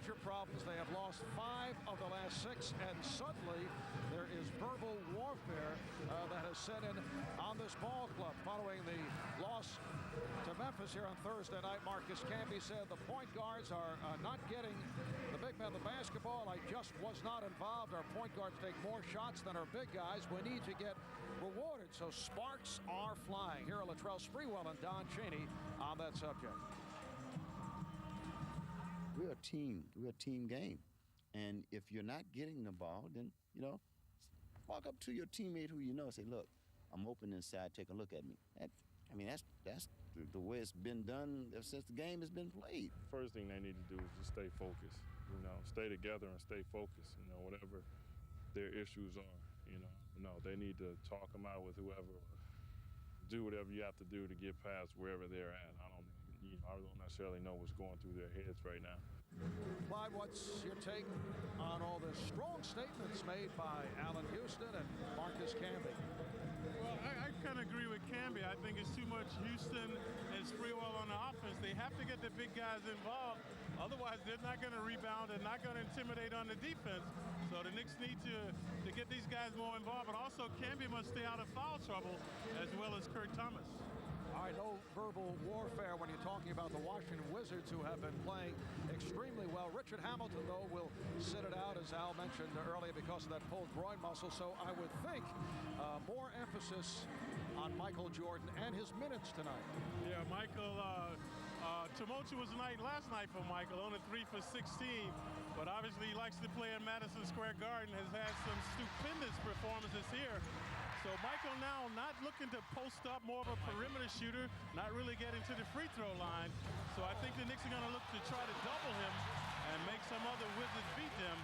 major problems. They have lost 5 of the last 6, and suddenly there is verbal warfare that has set in on this ball club. Following the loss to Memphis here on Thursday night, Marcus Camby said the point guards are not getting the big men the basketball. I just was not involved. Our point guards take more shots than our big guys. We need to get rewarded. So sparks are flying. Here are Latrell Sprewell and Don Chaney on that subject. We're a team. We're a team game. And if you're not getting the ball, then, walk up to your teammate who you know and say, look, I'm open inside. Take a look at me. That's the way it's been done ever since the game has been played. First thing they need to do is just stay focused. Stay together and stay focused. Whatever their issues are, they need to talk them out with whoever, do whatever you have to do to get past wherever they're at. I don't necessarily know what's going through their heads right now. Clyde, what's your take on all the strong statements made by Allan Houston and Marcus Camby? Well, I kind of agree with Camby. I think it's too much Houston and Sprewell on the offense. They have to get the big guys involved. Otherwise, they're not going to rebound and not going to intimidate on the defense. So the Knicks need to get these guys more involved. But also, Camby must stay out of foul trouble, as well as Kurt Thomas. All right, no verbal warfare when you're talking about the Washington Wizards, who have been playing extremely well. Richard Hamilton, though, will sit it out, as Al mentioned earlier, because of that pulled groin muscle. So I would think more emphasis on Michael Jordan and his minutes tonight. Yeah, Michael, tumultuous night last night for Michael, only 3 for 16. But obviously he likes to play in Madison Square Garden, has had some stupendous performances here. So Michael now not looking to post up, more of a perimeter shooter, not really getting to the free throw line. So I think the Knicks are going to look to try to double him and make some other Wizards beat them.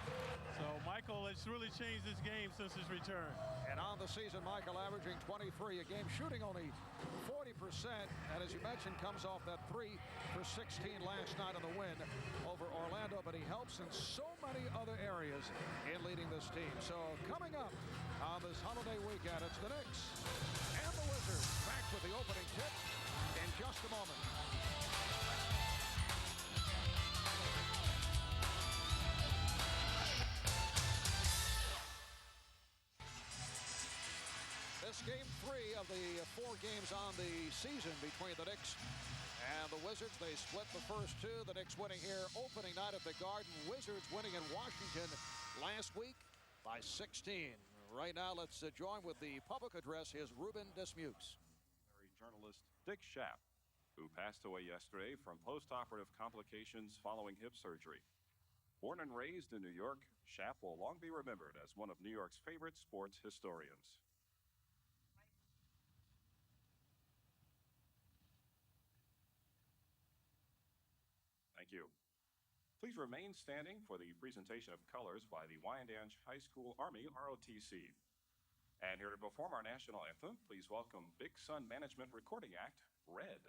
So Michael has really changed his game since his return. And on the season, Michael averaging 23 a game, shooting only 40%. And as you mentioned, comes off that 3 for 16 last night on the win over Orlando. But he helps in so many other areas in leading this team. So coming up on this holiday weekend, it's the Knicks and the Wizards back with the opening tip in just a moment. This game 3 of the 4 games on the season between the Knicks and the Wizards. They split the first 2. The Knicks winning here opening night at the Garden. Wizards winning in Washington last week by 16. Right now, let's join with the public address. Here's Ruben Dismukes. Journalist Dick Schaap, who passed away yesterday from post-operative complications following hip surgery. Born and raised in New York, Schaap will long be remembered as one of New York's favorite sports historians. Thank you. Please remain standing for the presentation of colors by the Wyandanch High School Army ROTC. And here to perform our national anthem, please welcome Big Sun Management Recording Act, Red.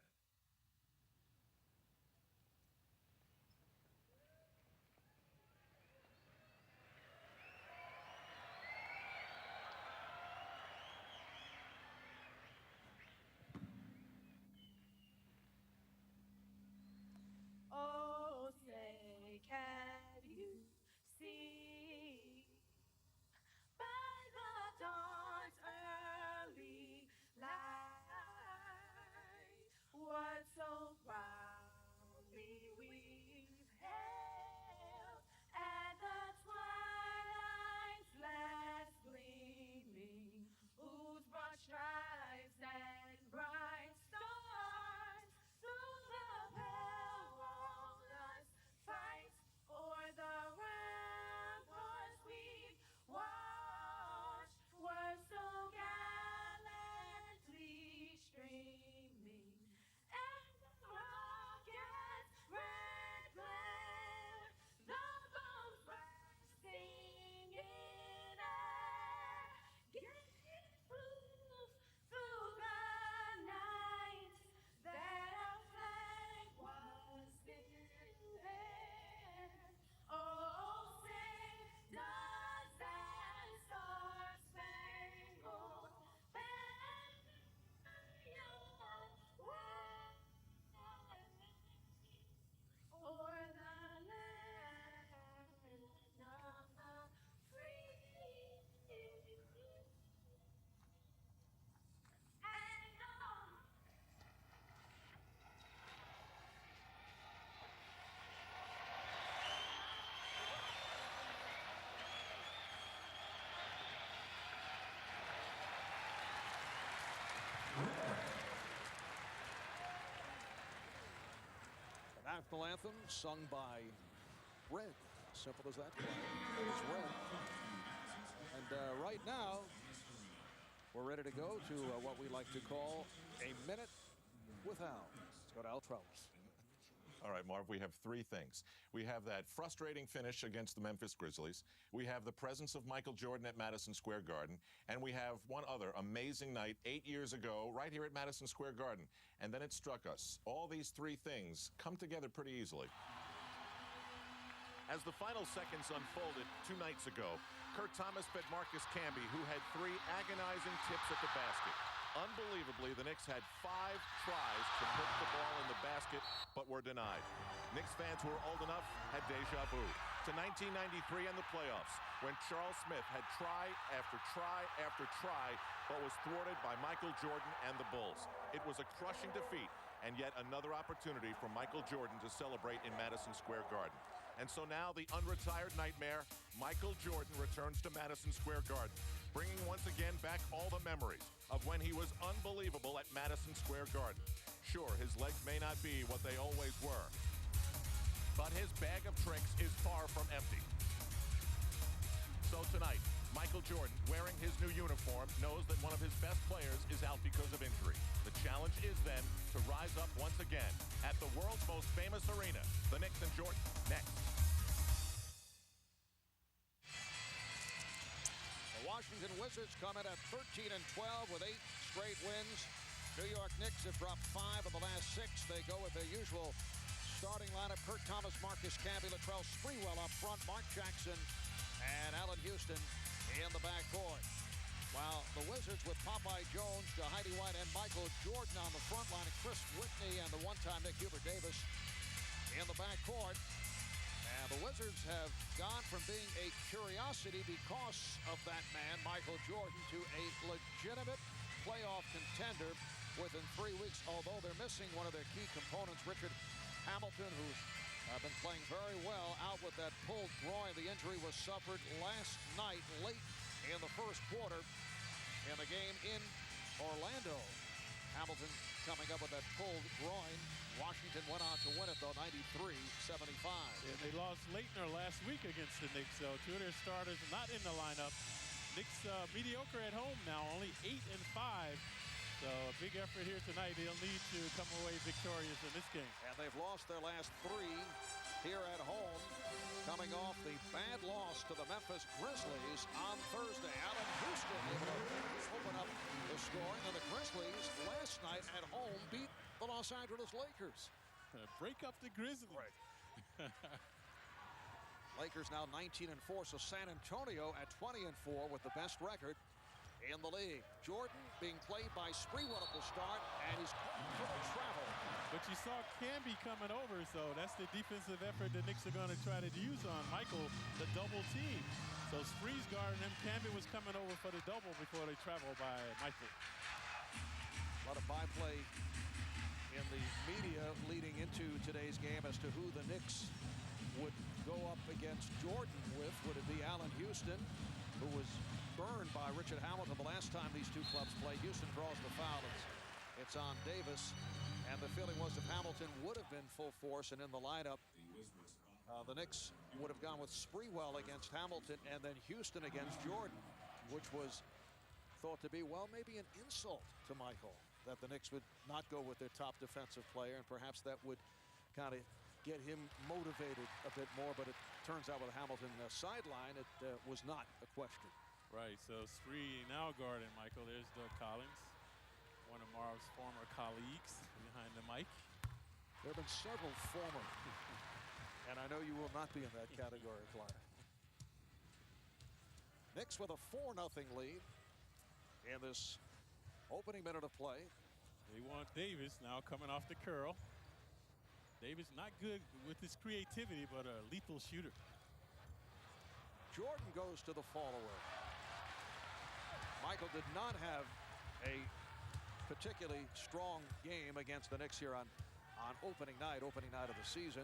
Oh, say, can you see by the dawn's early light what national anthem sung by Red. Simple as that. It is Red. And right now, we're ready to go to what we like to call a minute with Al. Let's go to Al Trellis. All right, Marv, we have three things. We have that frustrating finish against the Memphis Grizzlies. We have the presence of Michael Jordan at Madison Square Garden. And we have one other amazing night 8 years ago right here at Madison Square Garden. And then it struck us. All these three things come together pretty easily. As the final seconds unfolded 2 nights ago, Kurt Thomas fed Marcus Camby, who had 3 agonizing tips at the basket. Unbelievably, the Knicks had 5 tries to put the ball in the basket, but were denied. Knicks fans who were old enough had deja vu to 1993 and the playoffs, when Charles Smith had try after try after try, but was thwarted by Michael Jordan and the Bulls. It was a crushing defeat, and yet another opportunity for Michael Jordan to celebrate in Madison Square Garden. And so now the unretired nightmare, Michael Jordan, returns to Madison Square Garden, bringing once again back all the memories of when he was unbelievable at Madison Square Garden. Sure, his legs may not be what they always were, but his bag of tricks is far from empty. So tonight, Michael Jordan, wearing his new uniform, knows that one of his best players is out because of injury. The challenge is then to rise up once again at the world's most famous arena. The Knicks and Jordan, next. The Washington Wizards come in at 13-12 with 8 straight wins. New York Knicks have dropped 5 of the last 6. They go with their usual starting lineup: Kurt Thomas, Marcus Camby, Latrell Sprewell up front, Mark Jackson, and Allan Houston in the backcourt. While the Wizards with Popeye Jones, Heidi White, and Michael Jordan on the front line, and Chris Whitney and the one-time Nick Hubert Davis in the backcourt. And the Wizards have gone from being a curiosity because of that man, Michael Jordan, to a legitimate playoff contender within 3 weeks, although they're missing one of their key components, Richard Hamilton, who's been playing very well, out with that pulled groin. The injury was suffered last night late in the first quarter in the game in Orlando. Hamilton coming up with that pulled groin. Washington went on to win it, though, 93-75. Yeah, they lost Leitner last week against the Knicks, so 2 of their starters not in the lineup. Knicks mediocre at home now, only 8-5. So a big effort here tonight. They'll need to come away victorious in this game. And they've lost their last 3 here at home, coming off the bad loss to the Memphis Grizzlies on Thursday. Allan Houston able to open up the scoring, and the Grizzlies last night at home beat the Los Angeles Lakers. Break up the Grizzlies. Right. Lakers now 19-4, so San Antonio at 20-4 with the best record in the league. Jordan being played by Sprewell at the start, and he's for the travel. But you saw Camby coming over, so that's the defensive effort the Knicks are going to try to use on Michael, the double team. So Spree's guarding him. Camby was coming over for the double before they traveled by Michael. A lot of byplay in the media leading into today's game as to who the Knicks would go up against Jordan with. Would it be Allan Houston, who was burned by Richard Hamilton the last time these two clubs played? Houston draws the foul. It's on Davis. And the feeling was if Hamilton would have been full force and in the lineup, the Knicks would have gone with Sprewell against Hamilton and then Houston against Jordan, which was thought to be, well, maybe an insult to Michael, that the Knicks would not go with their top defensive player, and perhaps that would kind of get him motivated a bit more. But it turns out with Hamilton sideline, it was not a question. Right, so Spree now guarding Michael. There's Doug Collins, one of Marv's former colleagues behind the mic. There have been several former, and I know you will not be in that category, Clyde. Knicks with a 4-0 lead in this opening minute of play. They want Davis now coming off the curl. Davis not good with his creativity, but a lethal shooter. Jordan goes to the fall away. Michael did not have a particularly strong game against the Knicks here on opening night of the season.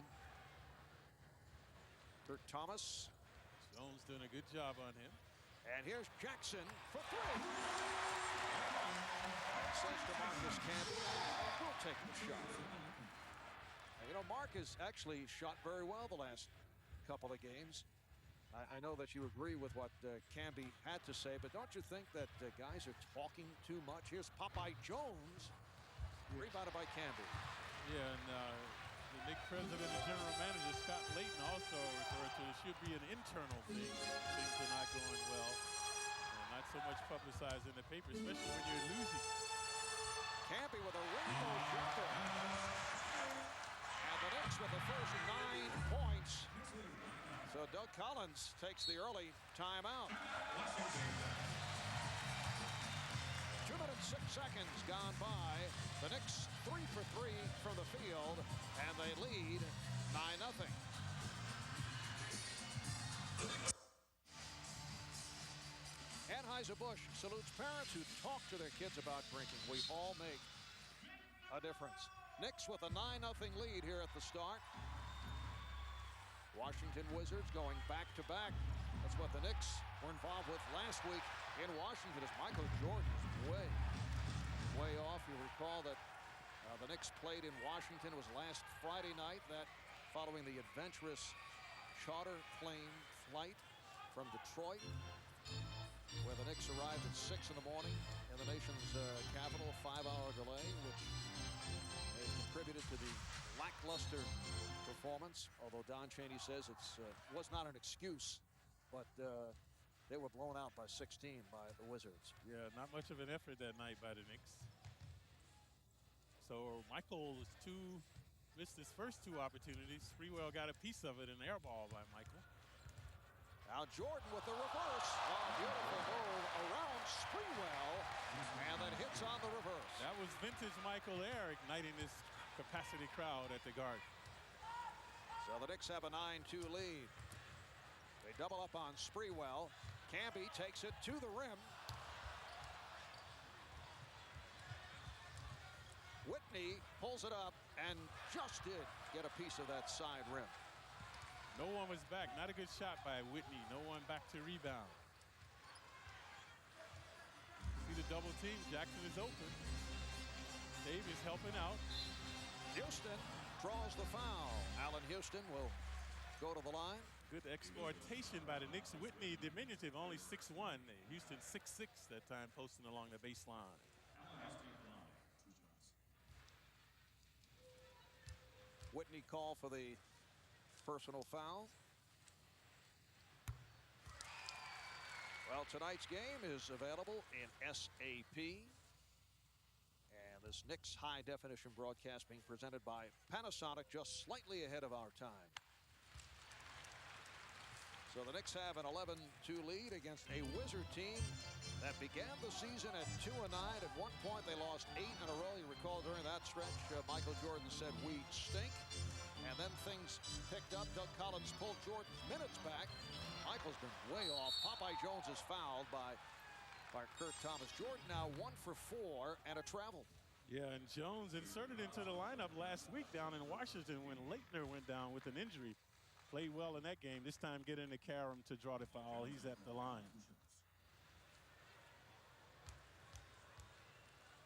Kurt Thomas. Jones doing a good job on him. And here's Jackson for 3. Says to Marcus Camby, we'll take the shot. A You know, Mark has actually shot very well the last couple of games. I know that you agree with what Camby had to say, but don't you think that guys are talking too much? Here's Popeye Jones, rebounded by Camby. Yeah, and the Knicks president and general manager, Scott Layton, also referred to it should be an internal thing. Things are not going well. Not so much publicized in the paper, especially when you're losing. Camby with a rainbow jumper. And the Knicks with the first 9 points. So Doug Collins takes the early timeout. 2 minutes, 6 seconds gone by. The Knicks 3 for 3 from the field, and they lead 9-0. Anheuser-Busch salutes parents who talk to their kids about drinking. We all make a difference. Knicks with a 9-0 lead here at the start. Washington Wizards going back-to-back. That's what the Knicks were involved with last week in Washington as Michael Jordan is way off. You recall that the Knicks played in Washington. It was last Friday night, that following the adventurous charter plane flight from Detroit, where the Knicks arrived at 6 in the morning in the nation's capital, a 5-hour delay, which has contributed to the lackluster performance, although Don Chaney says it was not an excuse, but they were blown out by 16 by the Wizards. Yeah, not much of an effort that night by the Knicks. So Michael missed his first 2 opportunities. Sprewell got a piece of it, an air ball by Michael. Now Jordan with the reverse. A beautiful move around Sprewell, and then hits on the reverse. That was vintage Michael there, igniting this capacity crowd at the Garden. So the Knicks have a 9-2 lead. They double up on Sprewell. Camby takes it to the rim. Whitney pulls it up and just did get a piece of that side rim. No one was back. Not a good shot by Whitney. No one back to rebound. See the double team. Jackson is open. Dave is helping out. Houston draws the foul. Allan Houston will go to the line. Good exploitation by the Knicks. Whitney, diminutive, only 6'1". Houston 6'6" that time, posting along the baseline. Whitney called for the personal foul. Well, tonight's game is available in SAP. And this Knicks high-definition broadcast being presented by Panasonic, just slightly ahead of our time. So the Knicks have an 11-2 lead against a Wizard team that began the season at 2-9. At one point, they lost 8 in a row. You recall during that stretch, Michael Jordan said, "We stink." And then things picked up. Doug Collins pulled Jordan's minutes back. Michael's been way off. Popeye Jones is fouled by Kurt Thomas. Jordan now 1 for 4 and a travel. Yeah, and Jones inserted into the lineup last week down in Washington when Leitner went down with an injury. Played well in that game. This time get into Karam to draw the foul. He's at the line.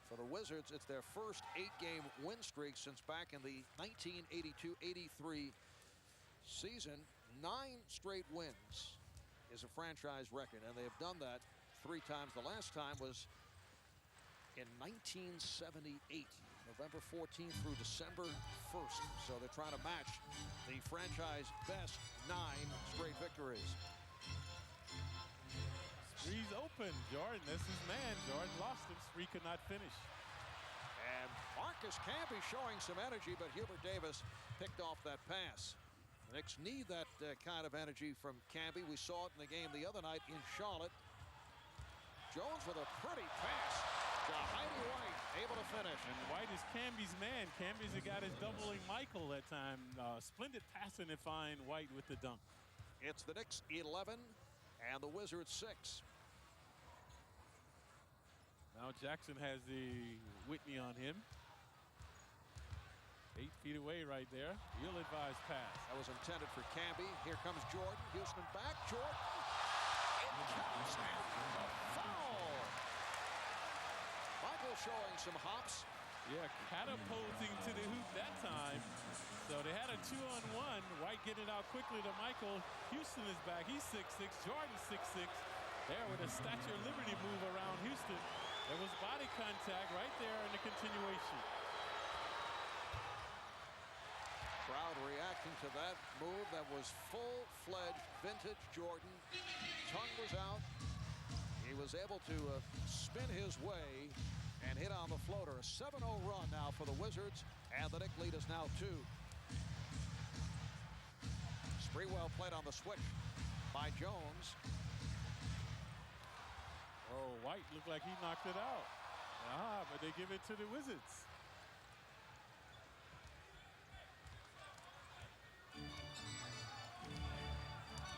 For the Wizards, it's their first 8-game win streak since back in the 1982-83 season. 9 straight wins is a franchise record, and they have done that 3 times. The last time was in 1978. November 14th through December 1st. So they're trying to match the franchise best 9 straight victories. He's open. Jordan, that's his man. Jordan lost him. Spree could not finish. And Marcus Camby showing some energy, but Hubert Davis picked off that pass. The Knicks need that kind of energy from Camby. We saw it in the game the other night in Charlotte. Jones with a pretty pass to Heidi White, able to finish. And White is Camby's man. Camby's the guy that's doubling Michael that time. Splendid passing to find White with the dunk. It's the Knicks 11 and the Wizards 6. Now Jackson has the Whitney on him. 8 feet away right there. Ill-advised pass. That was intended for Camby. Here comes Jordan. Houston back. Jordan. It counts and the foul. Michael showing some hops. Yeah, catapulting to the hoop that time. So they had a 2-on-1. White getting it out quickly to Michael. Houston is back. He's 6'6". Jordan 6'6". There with a Statue of Liberty move around Houston. There was body contact right there in the continuation. Crowd reacting to that move that was full-fledged vintage Jordan. Tongue was out. He was able to spin his way and hit on the floater. A 7-0 run now for the Wizards, and the Knicks lead is now 2. Sprewell played on the switch by Jones. Oh, White looked like he knocked it out. But they give it to the Wizards.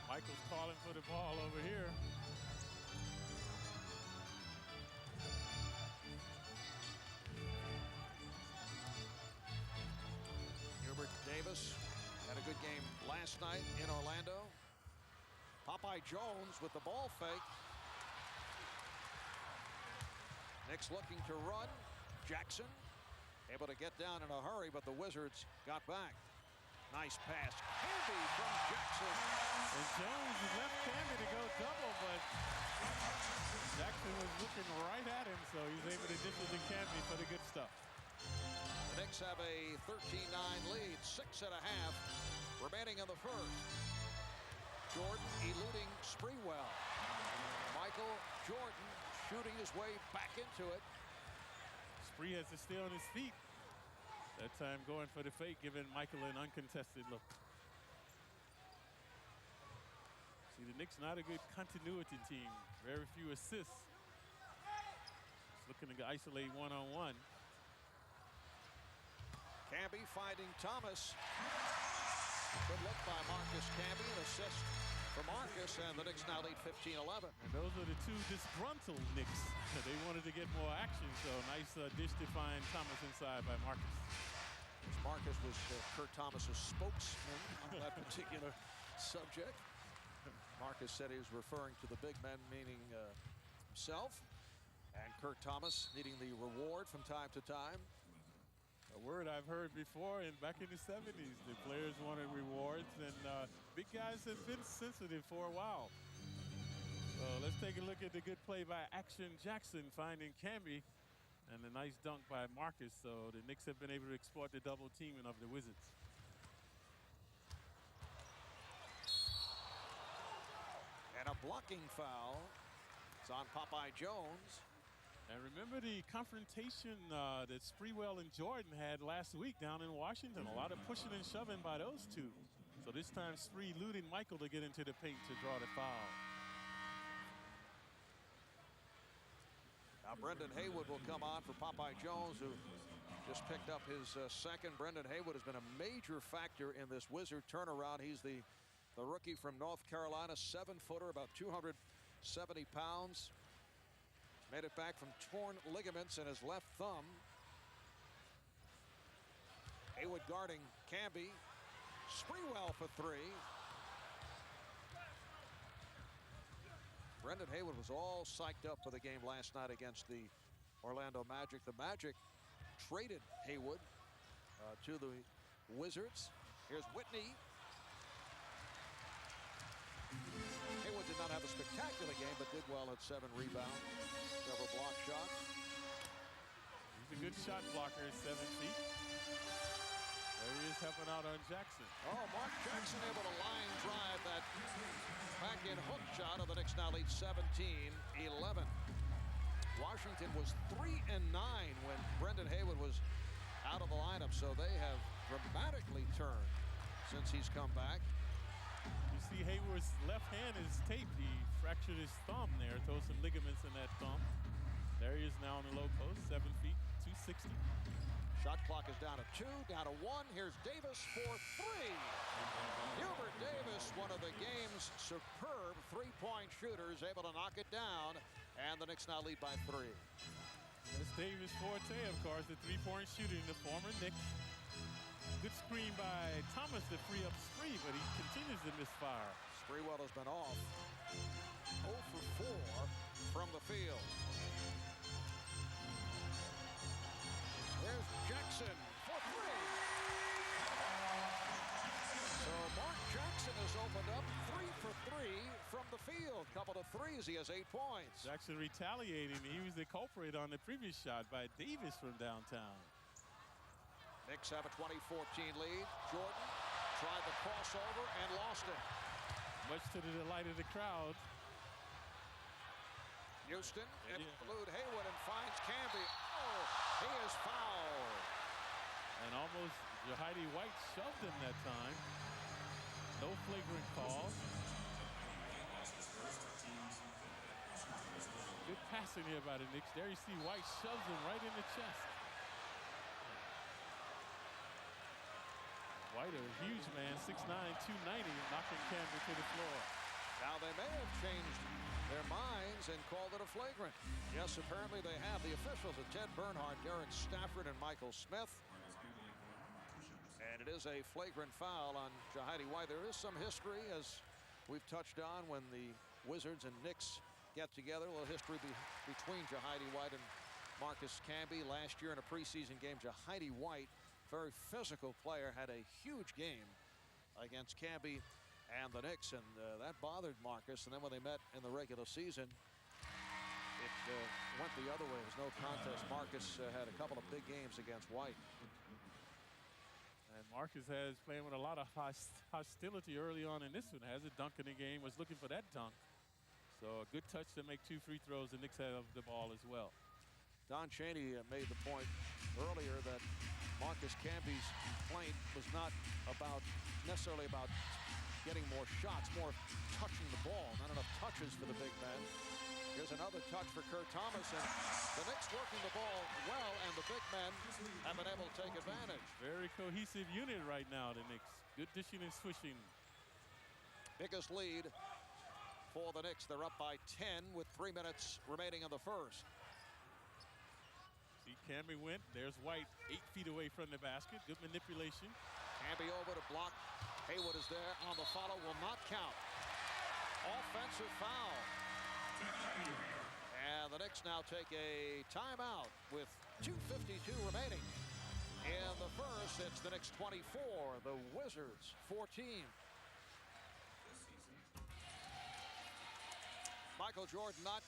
Michael's calling for the ball over here. Hubert Davis had a good game last night in Orlando. Popeye Jones with the ball fake. Knicks looking to run. Jackson able to get down in a hurry, but the Wizards got back. Nice pass. Canby from Jackson. And Jones left Canby to go double, but Jackson was looking right at him, so he's able to dish it to Canby for the good stuff. The Knicks have a 13-9 lead, 6.5 remaining in the first. Jordan eluding Sprewell. Michael Jordan shooting his way back into it. Spree has to stay on his feet. That time going for the fake, giving Michael an uncontested look. See, the Knicks not a good continuity team. Very few assists. Just looking to isolate one-on-one. Camby finding Thomas. Good look by Marcus Camby, an assist for Marcus, and the Knicks now lead 15-11. And those are the two disgruntled Knicks. They wanted to get more action, so nice dish to find Thomas inside by Marcus. Marcus was Kurt Thomas's spokesman on that particular subject. Marcus said he was referring to the big men, meaning himself, and Kurt Thomas needing the reward from time to time. A word I've heard before, and back in the 70s, the players wanted rewards, and big guys have been sensitive for a while. So let's take a look at the good play by Action Jackson finding Camby, and the nice dunk by Marcus. So the Knicks have been able to exploit the double teaming of the Wizards. And a blocking foul. It's on Popeye Jones. And remember the confrontation that Sprewell and Jordan had last week down in Washington. A lot of pushing and shoving by those two. So this time Spree eluding Michael to get into the paint to draw the foul. Now Brendan Haywood will come on for Popeye Jones, who just picked up his second. Brendan Haywood has been a major factor in this Wizard turnaround. He's the rookie from North Carolina, 7-footer, about 270 pounds. Made it back from torn ligaments in his left thumb. Haywood guarding Camby. Sprewell for 3. Brendan Haywood was all psyched up for the game last night against the Orlando Magic. The Magic traded Haywood to the Wizards. Here's Whitney. Haywood did not have a spectacular game, but did well at 7 rebounds. Several block shots. He's a good shot blocker at 7 feet. There he is helping out on Jackson. Oh, Mark Jackson able to line drive that back-in hook shot, of the Knicks now lead 17-11. Washington was 3-9 when Brendan Haywood was out of the lineup, so they have dramatically turned since he's come back. You see Haywood's left hand is taped. He fractured his thumb there, throw some ligaments in that thumb. There he is now on the low post, 7 feet, 260. Shot clock is down to 2, down to 1. Here's Davis for 3. Hubert Davis, one of the game's superb three-point shooters, able to knock it down, and the Knicks now lead by 3. That's Davis' forte, of course, the three-point shooting, the former Knick. Good screen by Thomas to free up Spree, but he continues to misfire. Sprewell has been off 0 for 4 from the field. Here's Jackson for three. So Mark Jackson has opened up 3 for 3 from the field. Couple of threes. He has 8 points. Jackson retaliating. He was the culprit on the previous shot by Davis from downtown. Knicks have a 20-14 lead. Jordan tried the crossover and lost it. Much to the delight of the crowd. Houston elude Haywood and finds Camby. Oh, he is fouled. And almost Jahidi White shoved him that time. No flagrant call. Good passing here by the Knicks. There you see White shoves him right in the chest. White, a huge man, 6'9", 290, knocking Camby to the floor. Now they may have changed their minds and called it a flagrant. Yes, apparently they have. The officials are Ted Bernhardt, Derek Stafford, and Michael Smith. And it is a flagrant foul on Jahidi White. There is some history, as we've touched on, when the Wizards and Knicks get together. A little history between Jahidi White and Marcus Camby. Last year in a preseason game, Jahidi White, very physical player, had a huge game against Camby and the Knicks, and that bothered Marcus. And then when they met in the regular season, it went the other way. It was no contest. Marcus had a couple of big games against White. And Marcus has playing with a lot of hostility early on in this one. Has a dunk in the game, was looking for that dunk. So a good touch to make 2 free throws. The Knicks have the ball as well. Don Chaney made the point earlier that Marcus Camby's complaint was not necessarily about getting more shots, more touching the ball. Not enough touches for the big man. Here's another touch for Kurt Thomas, and the Knicks working the ball well, and the big men have been able to take advantage. Very cohesive unit right now, the Knicks. Good dishing and swishing. Biggest lead for the Knicks. They're up by 10 with 3 minutes remaining in the first. See, Camby went. There's White 8 feet away from the basket. Good manipulation. Camby over to block. Haywood is there on the follow. Will not count. Offensive foul. And the Knicks now take a timeout with 2:52 remaining. In the first, it's the Knicks 24, the Wizards 14. Michael Jordan not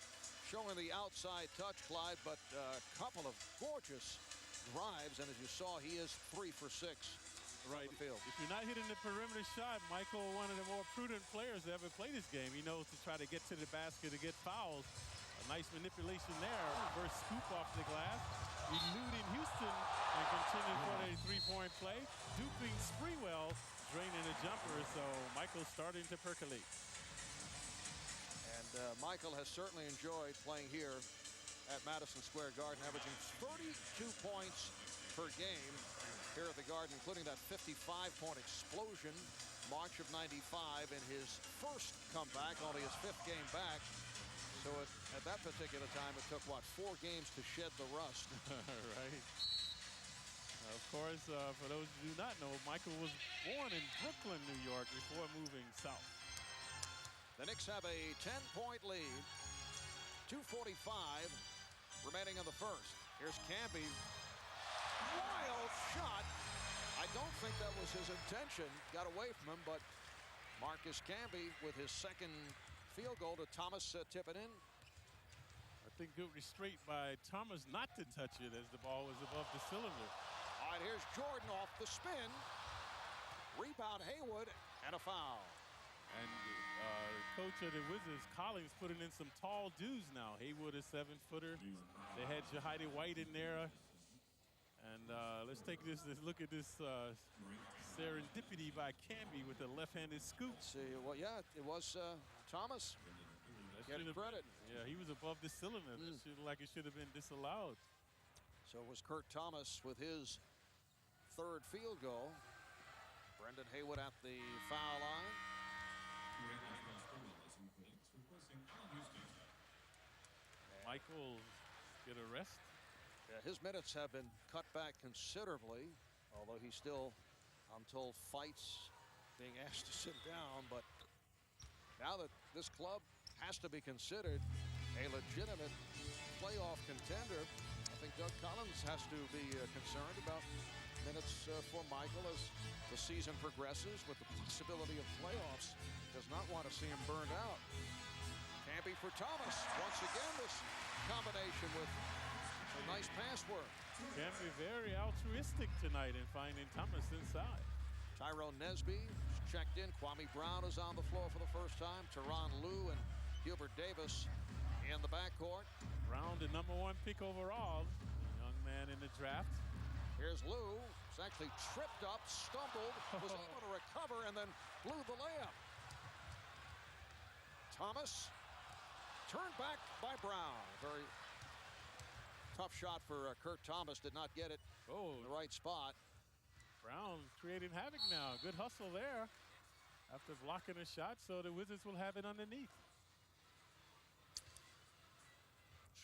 showing the outside touch, Clyde, but a couple of gorgeous drives. And as you saw, he is 3 for 6. Right. The field. If you're not hitting the perimeter shot, Michael, one of the more prudent players to ever play this game. He knows to try to get to the basket to get fouls. A nice manipulation there. Reverse scoop off the glass. Eluding Houston and continuing for a 3-point play. Duping Sprewell, draining a jumper. So Michael's starting to percolate. And Michael has certainly enjoyed playing here at Madison Square Garden, averaging 32 points per game here at the Garden, including that 55-point explosion March of '95 in his first comeback, only his 5th game back. So at that particular time, it took, what, 4 games to shed the rust. Right. Of course, for those who do not know, Michael was born in Brooklyn, New York, before moving south. The Knicks have a 10-point lead. 2:45 remaining in the first. Here's Camby. Wild shot. I don't think that was his intention. Got away from him, but Marcus Camby with his second field goal to Thomas tip it in. I think good restraint by Thomas not to touch it as the ball was above the cylinder. All right, here's Jordan off the spin. Rebound Haywood and a foul. And coach of the Wizards, Collins, putting in some tall dudes now. Haywood, a 7-footer. They had Jahidi White in there. And let's take this look at this serendipity by Camby with a left-handed scoop. See, well, yeah, it was Thomas. Get credit. Yeah, he was above the cylinder. That like it should have been disallowed. So it was Kurt Thomas with his 3rd field goal. Brendan Haywood at the foul line. Michael get a rest. Yeah, his minutes have been cut back considerably, although he still, I'm told, fights being asked to sit down. But now that this club has to be considered a legitimate playoff contender, I think think Doug Collins has to be concerned about minutes for Michael as the season progresses with the possibility of playoffs. Does not want to see him burned out. Camby for Thomas. Once again, this combination with a nice pass work. Camby very altruistic tonight in finding Thomas inside. Tyrone Nesby checked in. Kwame Brown is on the floor for the first time. Teron Lou and Hubert Davis in the backcourt. Brown, the #1 pick overall. Young man in the draft. Here's Lou. He's actually tripped up, stumbled, was able to recover, and then blew the layup. Thomas turned back by Brown. Very tough shot for Kurt Thomas. Did not get it in the right spot. Brown creating havoc now. Good hustle there after blocking a shot, so the Wizards will have it underneath.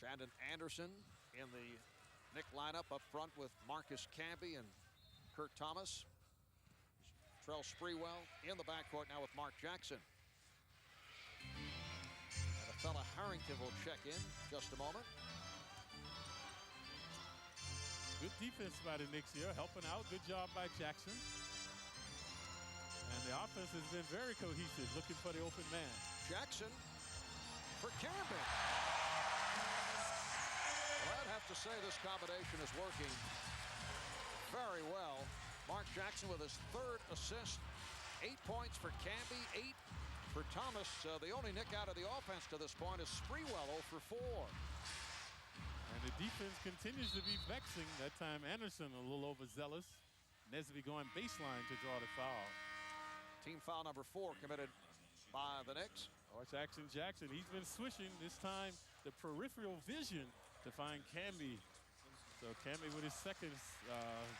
Shandon Anderson in the Knick lineup up front with Marcus Camby and Kurt Thomas. Trell Sprewell in the backcourt now with Mark Jackson. And a fella Harrington will check in just a moment. Good defense by the Knicks here, helping out. Good job by Jackson. And the offense has been very cohesive, looking for the open man. Jackson for Camby. Well, I'd have to say this combination is working very well. Mark Jackson with his 3rd assist. 8 points for Camby, 8 for Thomas. The only Knick out of the offense to this point is Sprewell 0 for 4. And the defense continues to be vexing. That time Anderson a little overzealous. Nesby going baseline to draw the foul. Team foul number 4 committed by the Knicks. Oh, Jackson, he's been swishing. This time the peripheral vision to find Camby. So Camby with his 2nd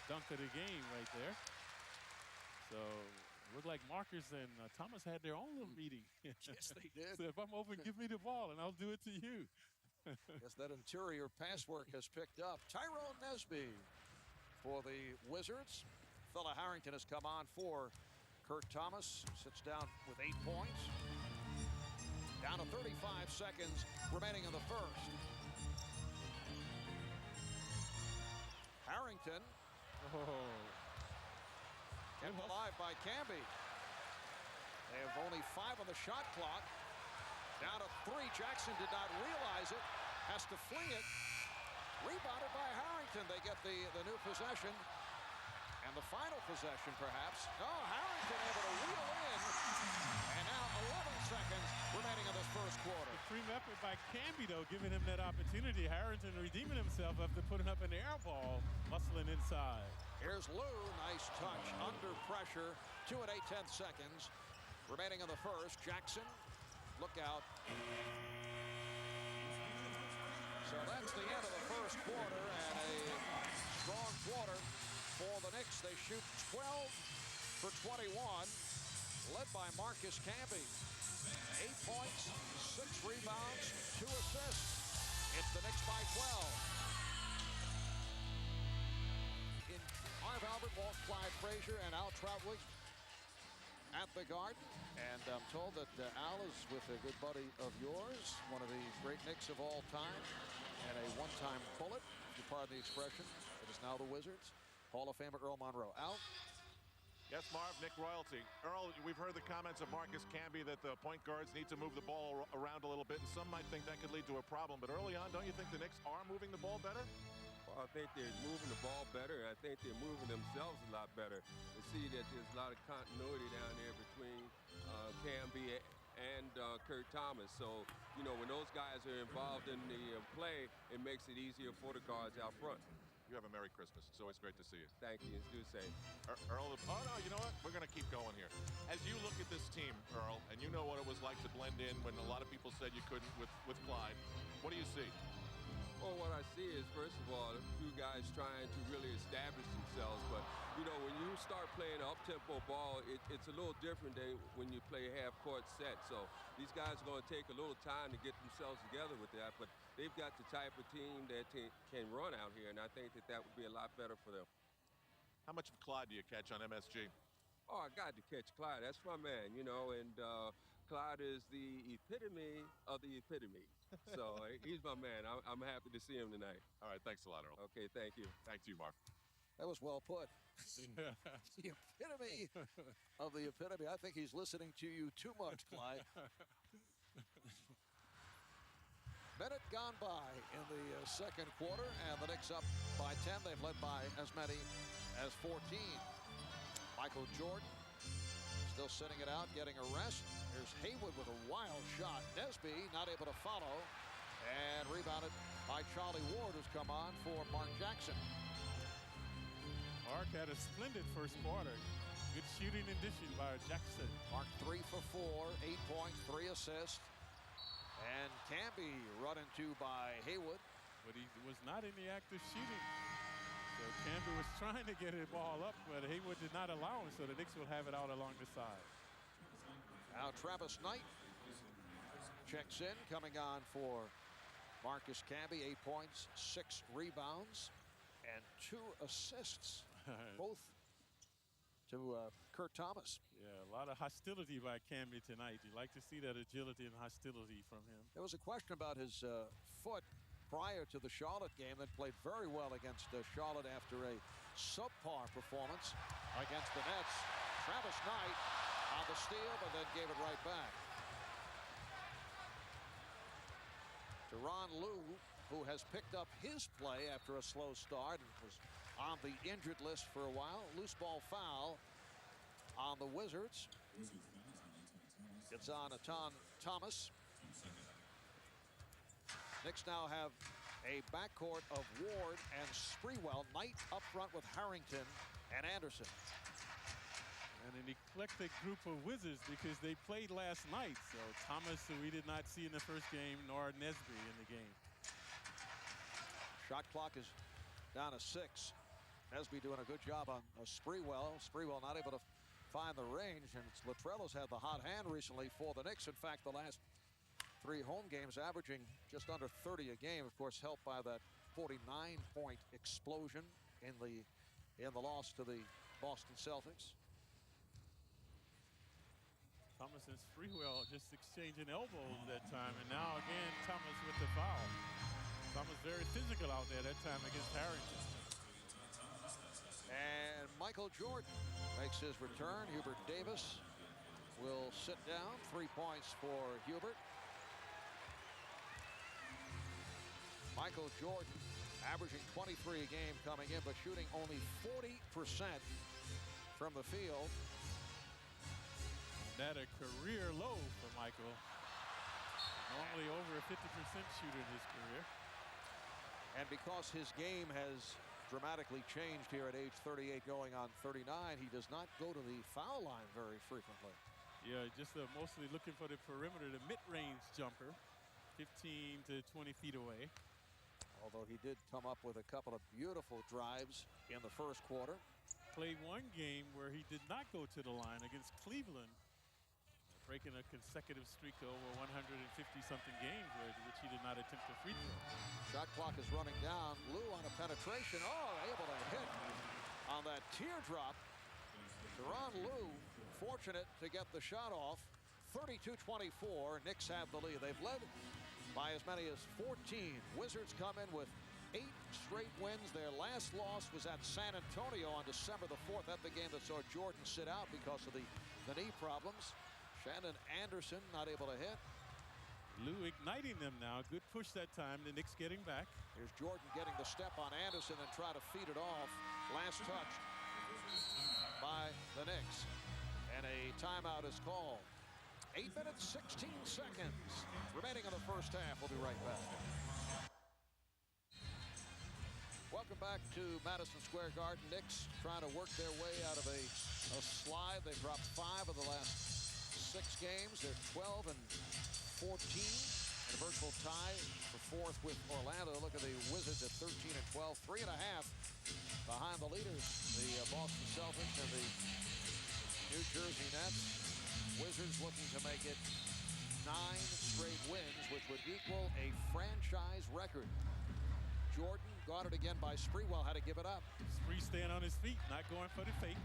dunk of the game right there. So it looked like Marcus and Thomas had their own little meeting. Yes, they did. So if I'm open, give me the ball and I'll do it to you. Yes, that interior pass work has picked up. Tyrone Nesby for the Wizards. Fella Harrington has come on for Kurt Thomas. Sits down with 8 points. Down to 35 seconds remaining in the first. Harrington. Kept alive by Camby. They have only 5 on the shot clock. Down to 3. Jackson did not realize it. Has to fling it. Rebounded by Harrington. They get the new possession. And the final possession, perhaps. Oh, Harrington able to reel in. And now 11 seconds remaining in this first quarter. Supreme effort by Camby, though, giving him that opportunity. Harrington redeeming himself after putting up an air ball, muscling inside. Here's Lou. Nice touch under pressure. 2 8/10 seconds remaining in the first. Jackson. Look out. So that's the end of the first quarter, and a strong quarter for the Knicks. They shoot 12 for 21, led by Marcus Camby. 8 points, 6 rebounds, 2 assists. It's the Knicks by 12. In Marv Albert, Walt Clyde Frazier, and Al Troutwig at the Garden. And I'm told that Al is with a good buddy of yours, one of the great Knicks of all time, and a one-time Bullet, if you pardon the expression. It is now the Wizards. Hall of Famer Earl Monroe. Al? Yes, Marv, Knick royalty. Earl, we've heard the comments of Marcus Camby that the point guards need to move the ball around a little bit, and some might think that could lead to a problem. But early on, don't you think the Knicks are moving the ball better? Well, I think they're moving the ball better. I think they're moving themselves a lot better. You see that there's a lot of continuity down there between Camby and Kurt Thomas. So, you know, when those guys are involved in the play, it makes it easier for the guards out front. You have a Merry Christmas. It's always great to see you. Thank you. It's do the same. Earl, oh, no, you know what? We're going to keep going here. As you look at this team, Earl, and you know what it was like to blend in when a lot of people said you couldn't with Clyde, what do you see? Well, what I see is, first of all, a few guys trying to really establish themselves. But, you know, when you start playing up-tempo ball, it's a little different than when you play half-court set. So these guys are going to take a little time to get themselves together with that. But they've got the type of team that can run out here, and I think that would be a lot better for them. How much of Clyde do you catch on MSG? Oh, I got to catch Clyde. That's my man, you know, and Clyde is the epitome of the epitome. So he's my man. I'm happy to see him tonight. All right, thanks a lot, Earl. Okay, thank you. Thank you, Mark. That was well put. The epitome of the epitome. I think he's listening to you too much, Clyde. Minute gone by in the second quarter, and the Knicks up by 10. They've led by as many as 14. Michael Jordan still sitting it out, getting a rest. Here's Haywood with a wild shot. Nesby not able to follow, and rebounded by Charlie Ward, who's come on for Mark Jackson. Mark had a splendid first quarter. Good shooting addition by Jackson. Mark 3 for 4, 8 points, 3 assists. And Camby run into by Haywood. But he was not in the act of shooting. So Camby was trying to get the ball up, but Haywood did not allow him, so the Knicks will have it out along the side. Now Travis Knight checks in, coming on for Marcus Camby. 8 points, 6 rebounds, and 2 assists. Both to Kurt Thomas. Yeah, a lot of hostility by Camby tonight. You like to see that agility and hostility from him. There was a question about his foot prior to the Charlotte game, that played very well against Charlotte after a subpar performance against the Nets. Travis Knight on the steal, but then gave it right back. Tyronn Lue, who has picked up his play after a slow start and was on the injured list for a while. Loose ball foul on the Wizards. It's on Thomas. Knicks now have a backcourt of Ward and Sprewell. Knight up front with Harrington and Anderson. And an eclectic group of Wizards because they played last night. So Thomas, who we did not see in the first game, nor Nesby in the game. Shot clock is down to 6. Nesby doing a good job on Sprewell. Sprewell not able to find the range, and Latrello's had the hot hand recently for the Knicks. In fact, the last 3 home games averaging just under 30 a game, of course helped by that 49-point explosion in the loss to the Boston Celtics. Thomas and Sprewell just exchanging elbows that time, and now again Thomas with the foul. Thomas very physical out there that time against Harrington. And Michael Jordan makes his return. Hubert Davis will sit down. 3 points for Hubert. Michael Jordan averaging 23 a game coming in, but shooting only 40% from the field. That a career low for Michael. Normally over a 50% shooter in his career. And because his game has dramatically changed here at age 38 going on 39, he does not go to the foul line very frequently. Yeah, just mostly looking for the perimeter, the mid-range jumper, 15 to 20 feet away. Although he did come up with a couple of beautiful drives in the first quarter. Played one game where he did not go to the line against Cleveland, breaking a consecutive streak over 150-something games, which he did not attempt a free throw. Shot clock is running down. Lue on a penetration. Oh, able to hit on that teardrop. Tyronn Lue fortunate to get the shot off. 32-24. Knicks have the lead. They've led by as many as 14. Wizards come in with 8 straight wins. Their last loss was at San Antonio on December the 4th. That's the game that saw Jordan sit out because of the knee problems. Shannon Anderson not able to hit. Lue igniting them now. Good push that time. The Knicks getting back. Here's Jordan getting the step on Anderson and try to feed it off. Last touch by the Knicks. And a timeout is called. 8 minutes, 16 seconds remaining in the first half. We'll be right back. Welcome back to Madison Square Garden. Knicks trying to work their way out of a slide. They dropped 5 of the last 6 games. They're 12 and 14. And a virtual tie for 4th with Orlando. Look at the Wizards at 13 and 12. 3.5 behind the leaders, the Boston Celtics and the New Jersey Nets. Wizards looking to make it 9 straight wins, which would equal a franchise record. Jordan guarded again by Sprewell, had to give it up. Spree staying on his feet, not going for the fake.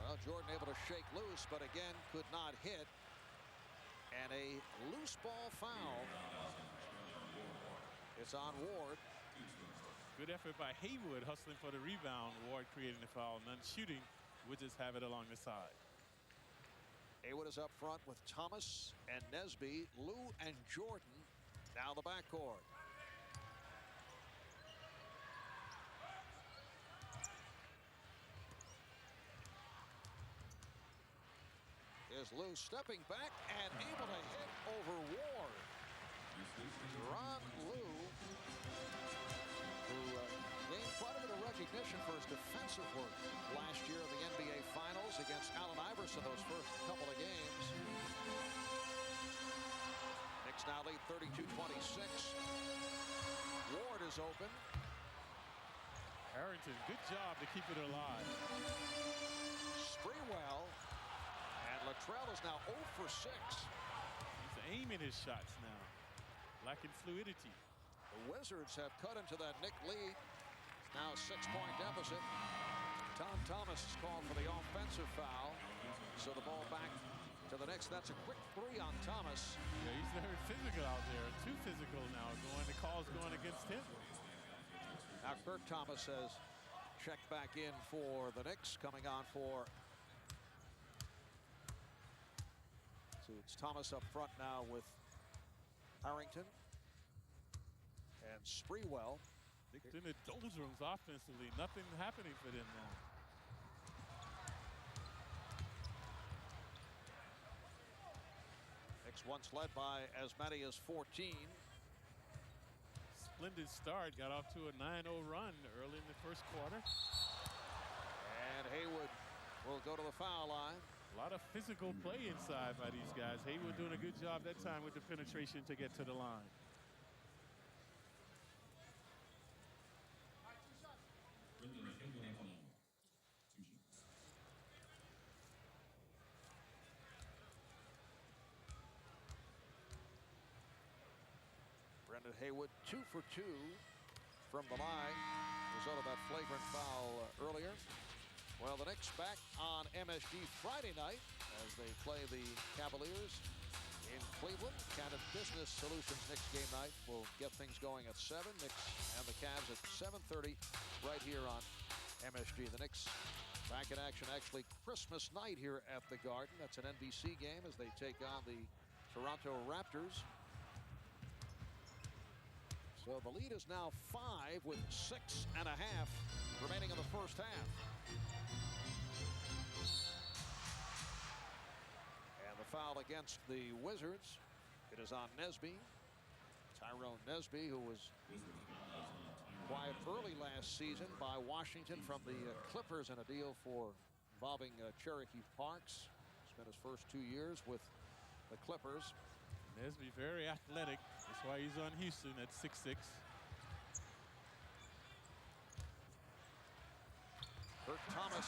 Well, Jordan able to shake loose, but again could not hit. And a loose ball foul. It's on Ward. Good effort by Haywood hustling for the rebound. Ward creating the foul, none shooting. Wizards have it along the side. Haywood is up front with Thomas and Nesby, Lou and Jordan. Now the backcourt. Is Lou stepping back and able to hit over Ward. Ron Lou, who gained quite a bit of recognition for his defensive work last year in the NBA Finals against Allen Iverson those first couple of games. Knicks now lead 32-26. Ward is open. Harrington, good job to keep it alive. Sprewell. And Latrell is now 0 for 6. He's aiming his shots now, lacking fluidity. The Wizards have cut into that Knick lead. It's now a 6-point deficit. Tom Thomas is called for the offensive foul. So the ball back to the Knicks. That's a quick 3 on Thomas. Yeah, he's very physical out there. Too physical now. The call's going against him. Now Kurt Thomas has checked back in for the Knicks, coming on for. So it's Thomas up front now with Harrington and Sprewell. Knicks in the doldrums offensively. Nothing happening for them now. Knicks once led by as many as 14. Splendid start. Got off to a 9-0 run early in the first quarter. And Haywood will go to the foul line. A lot of physical play inside by these guys. Haywood doing a good job that time with the penetration to get to the line. Brendan Haywood 2 for 2 from the line. Result of that flagrant foul earlier. Well, the Knicks back on MSG Friday night as they play the Cavaliers in Cleveland. Canada Business Solutions Knicks game night will get things going at 7. Knicks and the Cavs at 7:30 right here on MSG. The Knicks back in action actually Christmas night here at the Garden. That's an NBC game as they take on the Toronto Raptors. So the lead is now 5 with 6.5 remaining in the first half. And the foul against the Wizards. It is on Nesby. Tyrone Nesby, who was quiet early last season by Washington from the Clippers in a deal involving Cherokee Parks. Spent his first 2 years with the Clippers. Nesby very athletic. That's why he's on Houston at 6'6". Kurt Thomas.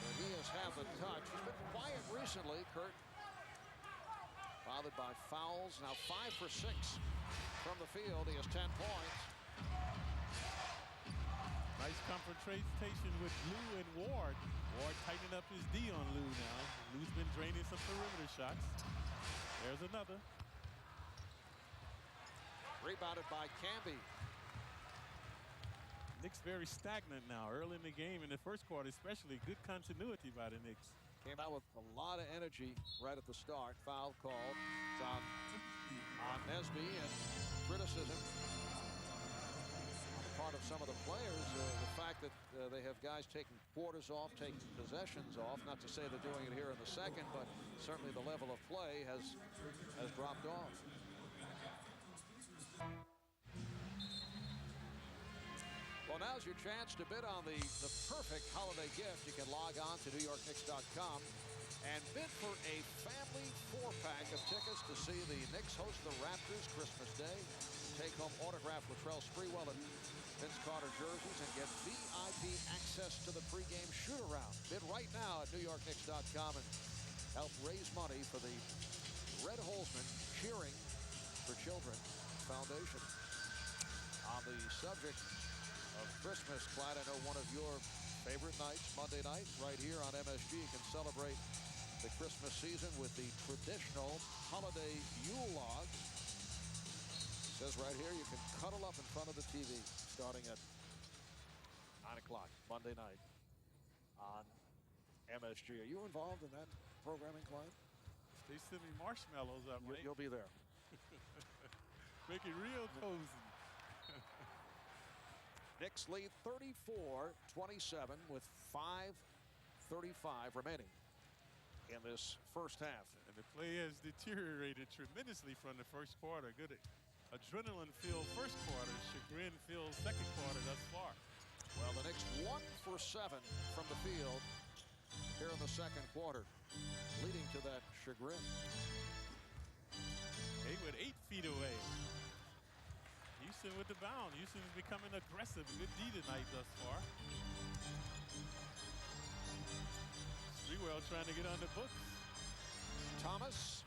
So he has had the touch. He's been quiet recently, Kurt. Bothered by fouls. Now 5 for 6 from the field. He has 10 points. Nice confrontation with Lou and Ward. Ward tightening up his D on Lou now. Lou's been draining some perimeter shots. There's another. Rebounded by Camby. Knicks very stagnant now. Early in the game, in the first quarter especially, good continuity by the Knicks. Came out with a lot of energy right at the start. Foul called. It's on Nesby, and criticism on the part of some of the players. The fact that they have guys taking quarters off, taking possessions off. Not to say they're doing it here in the second, but certainly the level of play has dropped off. Well, now's your chance to bid on the perfect holiday gift. You can log on to NewYorkKnicks.com and bid for a family 4-pack of tickets to see the Knicks host the Raptors Christmas Day. Take home autographed Latrell Sprewell and Vince Carter jerseys and get VIP access to the pregame shoot-around. Bid right now at NewYorkKnicks.com and help raise money for the Red Holzman Cheering for Children Foundation. On the subject of Christmas, Clyde, I know one of your favorite nights, Monday night, right here on MSG. You can celebrate the Christmas season with the traditional holiday Yule log. It says right here you can cuddle up in front of the TV starting at 9 o'clock Monday night on MSG. Are you involved in that programming, Clyde? They send me marshmallows up, Mike. You'll be there. Make it real cozy. Knicks lead 34-27 with 5:35 remaining in this first half. And the play has deteriorated tremendously from the first quarter. Good adrenaline-filled first quarter, chagrin-filled second quarter thus far. Well, the Knicks 1 for 7 from the field here in the second quarter, leading to that chagrin. Hayward 8 feet away. Houston with the bound. Houston is becoming aggressive. Good D tonight thus far. Sprewell trying to get on the books. Thomas.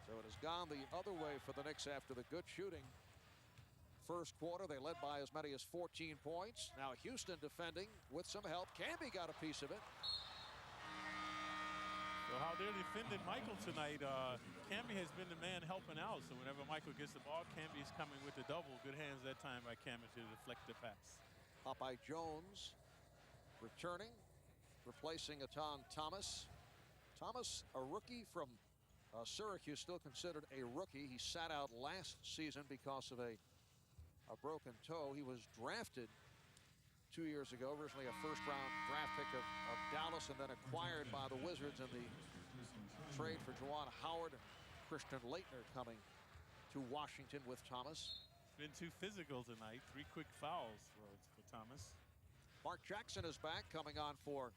So it has gone the other way for the Knicks after the good shooting. First quarter, they led by as many as 14 points. Now Houston defending with some help. Camby got a piece of it. So how they're defending Michael tonight, Camby has been the man helping out. So whenever Michael gets the ball, Camby's coming with the double. Good hands that time by Camby to deflect the pass. Popeye Jones returning, replacing Allan Thomas. Thomas, a rookie from Syracuse, still considered a rookie. He sat out last season because of a broken toe. He was drafted 2 years ago, originally a first-round draft pick of Dallas, and then acquired by the Wizards in the trade for Juwan Howard and Christian Laettner coming to Washington with Thomas. Been too physical tonight. 3 quick fouls for Thomas. Mark Jackson is back, coming on for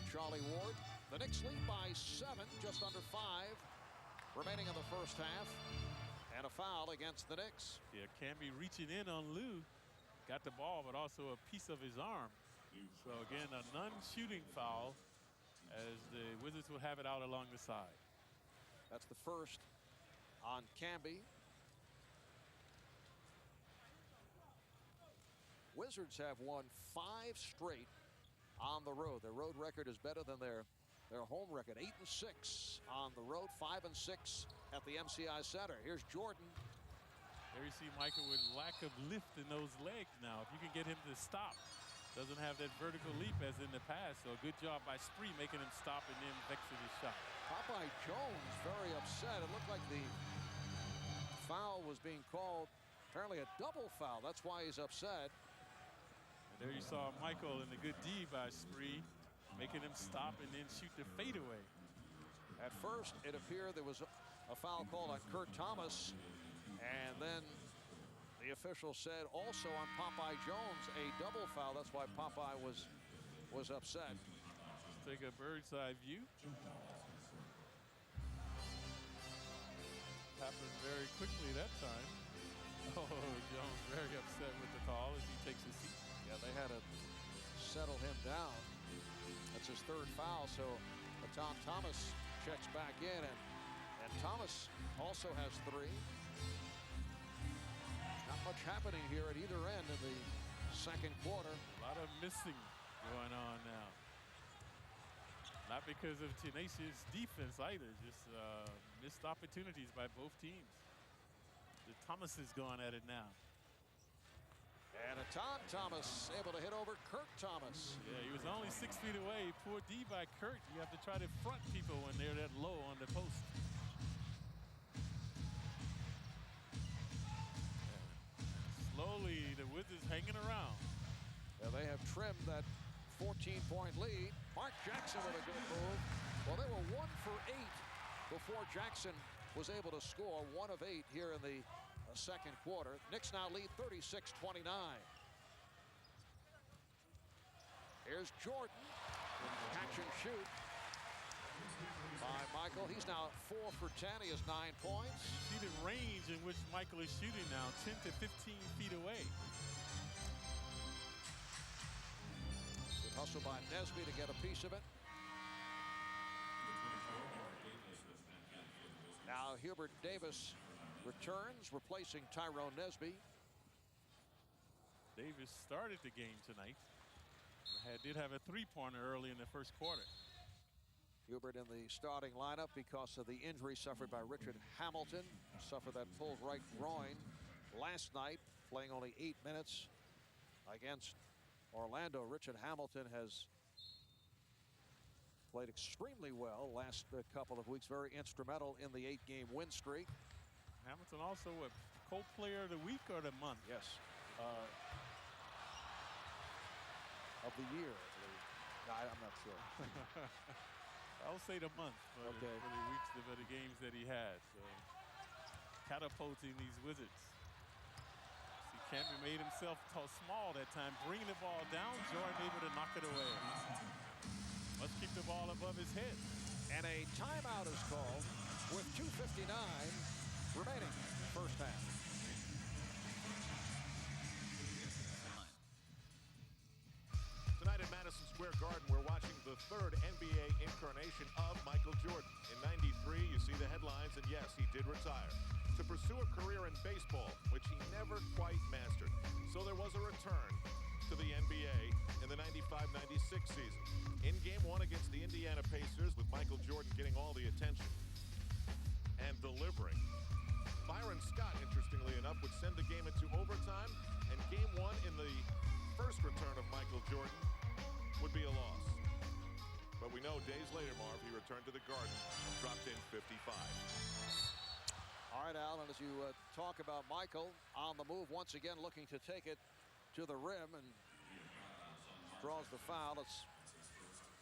Charlie Ward. The Knicks lead by 7, just under 5 remaining in the first half, and a foul against the Knicks. Yeah, Camby reaching in on Lou. Got the ball, but also a piece of his arm. So again, a non-shooting foul as the Wizards will have it out along the side. That's the first on Camby. Wizards have won 5 straight on the road. Their road record is better than their home record. 8-6 on the road, 5-6 at the MCI Center. Here's Jordan. There you see Michael with lack of lift in those legs now. If you can get him to stop, doesn't have that vertical leap as in the past. So a good job by Spree making him stop and then vexing his shot. Popeye Jones very upset. It looked like the foul was being called, apparently a double foul. That's why he's upset. And there you saw Michael in the good D by Spree, making him stop and then shoot the fadeaway. At first, it appeared there was a foul called on Kurt Thomas. And then the official said also on Popeye Jones a double foul. That's why Popeye was upset. Let's take a bird's eye view. Happened very quickly that time. Oh, Jones very upset with the call as he takes a seat. Yeah, they had to settle him down. That's his 3rd foul. So Allan Thomas checks back in, and Thomas also has 3. Not much happening here at either end in the second quarter. A lot of missing going on now. Not because of tenacious defense either, just missed opportunities by both teams. The Thomas is going at it now. And Allan Thomas able to hit over Kurt Thomas. Yeah, he was only 6 feet away. Poor D by Kurt. You have to try to front people when they're that low on the post. Slowly, the Wizards hanging around. Yeah, they have trimmed that 14-point lead. Mark Jackson with a good move. Well, they were 1 for 8 before Jackson was able to score. 1 of 8 here in the second quarter. Knicks now lead 36-29. Here's Jordan. Catch and shoot by Michael. He's now 4 for 10. He has 9 points. See the range in which Michael is shooting now, 10 to 15 feet away. Good hustle by Nesby to get a piece of it. Now Hubert Davis returns, replacing Tyrone Nesby. Davis started the game tonight. Did have a three-pointer early in the first quarter. Hubert in the starting lineup because of the injury suffered by Richard Hamilton. Suffered that pulled right groin last night, playing only 8 minutes against Orlando. Richard Hamilton has played extremely well last couple of weeks. Very instrumental in the 8-game win streak. Hamilton also a co-player of the week or the month? Yes. Of the year, I believe. No, I'm not sure. I'll say the month for, okay. for the weeks, for the games that he has. So, catapulting these Wizards. See, Campbell made himself small that time, bringing the ball down. Jordan able to knock it away. Must keep the ball above his head. And a timeout is called with 2:59 remaining first half. Tonight at Madison Square Garden, we're watching the third NBA incarnation of Michael Jordan. In '93, you see the headlines, and yes, he did retire to pursue a career in baseball, which he never quite mastered. So there was a return to the NBA in the 95-96 season. In Game 1 against the Indiana Pacers, with Michael Jordan getting all the attention and delivering. Byron Scott, interestingly enough, would send the game into overtime, and Game 1 in the first return of Michael Jordan would be a loss. But we know days later, Marv, he returned to the Garden and dropped in 55. All right, Allen, as you talk about Michael on the move, once again looking to take it to the rim and draws the foul. It's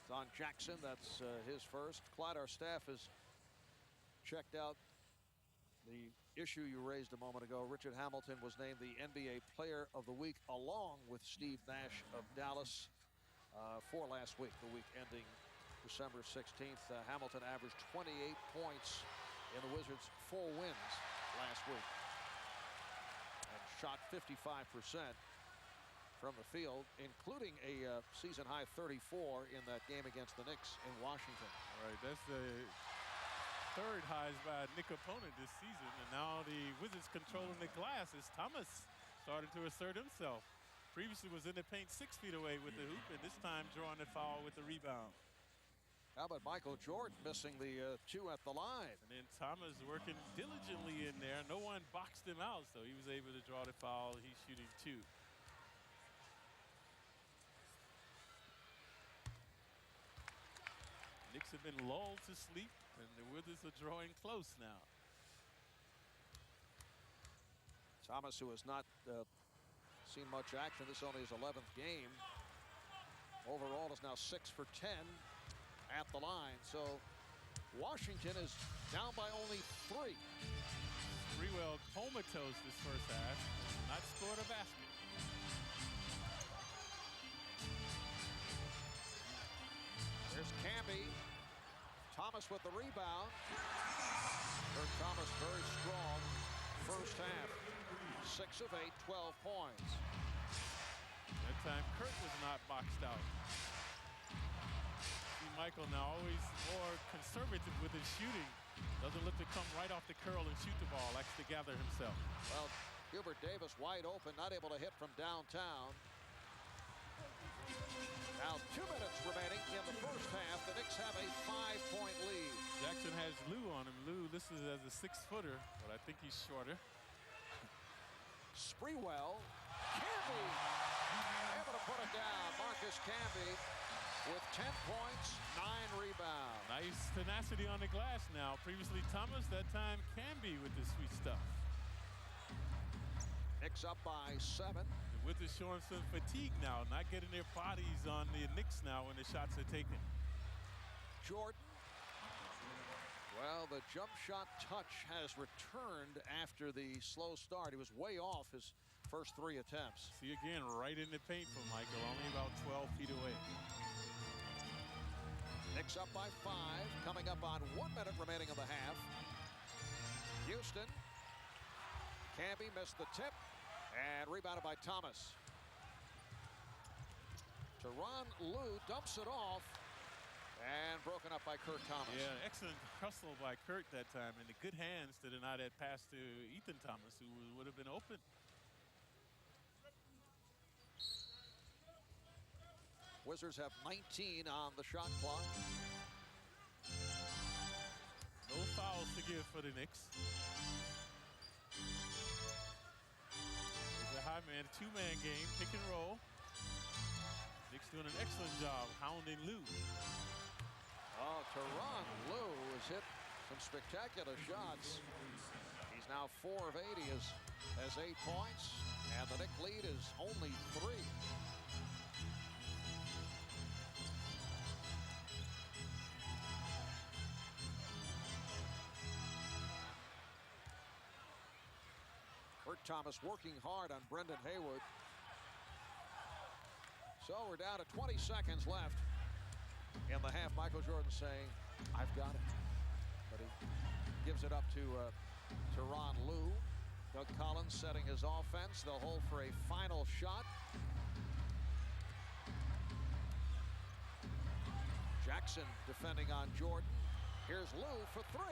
on Jackson. That's his first. Clyde, our staff has checked out the issue you raised a moment ago. Richard Hamilton was named the NBA Player of the Week along with Steve Nash of Dallas for last week, the week ending December 16th. Hamilton averaged 28 points in the Wizards' 4 wins last week and shot 55% from the field, including a season-high 34 in that game against the Knicks in Washington. All right, that's the third highest by a Knick opponent this season, and now the Wizards controlling the glass as Thomas started to assert himself. Previously was in the paint 6 feet away with the hoop, and this time drawing the foul with the rebound. How about Michael Jordan missing the 2 at the line? And then Thomas working diligently in there. No one boxed him out, so he was able to draw the foul. He's shooting 2. Knicks have been lulled to sleep, and the Wizards are drawing close now. Thomas, who has not seen much action, this is only his 11th game. Overall is now 6 for 10 at the line. So Washington is down by only 3. Sprewell comatose this first half, not scored a basket. There's Camby. Thomas with the rebound. Kurt Thomas very strong first half. 6 of 8, 12 points. That time Kurt was not boxed out. See Michael now always more conservative with his shooting. Doesn't look to come right off the curl and shoot the ball. Likes to gather himself. Well, Hubert Davis wide open, not able to hit from downtown. Now 2 minutes remaining in the first half. The Knicks have a 5-point lead. Jackson has Lou on him. Lou, this is as a 6-footer, but I think he's shorter. Sprewell. Camby able to put it down. Marcus Camby with 10 points, 9 rebounds. Nice tenacity on the glass now. Previously Thomas, that time Camby with the sweet stuff. Knicks up by 7. The Wizards showing some fatigue now, not getting their bodies on the Knicks now when the shots are taken. Jordan. Well, the jump shot touch has returned after the slow start. He was way off his first 3 attempts. See again, right in the paint for Michael, only about 12 feet away. Knicks up by 5, coming up on 1 minute remaining of the half. Houston. Camby missed the tip and rebounded by Thomas. Tyronn Lue dumps it off and broken up by Kurt Thomas. Yeah, excellent hustle by Kurt that time, and the good hands to deny that pass to Ethan Thomas, who would have been open. Wizards have 19 on the shot clock. No fouls to give for the Knicks. It's a high man, two-man game, pick and roll. Knicks doing an excellent job hounding Lou. Oh, Tyronn Lue has hit some spectacular shots. He's now 4 of 8. He has 8 points, and the Knick lead is only 3. Kurt Thomas working hard on Brendan Haywood. So we're down to 20 seconds left in the half. Michael Jordan saying, I've got it. But he gives it up to Tyronn Lue. Doug Collins setting his offense. They'll hold for a final shot. Jackson defending on Jordan. Here's Lue for 3.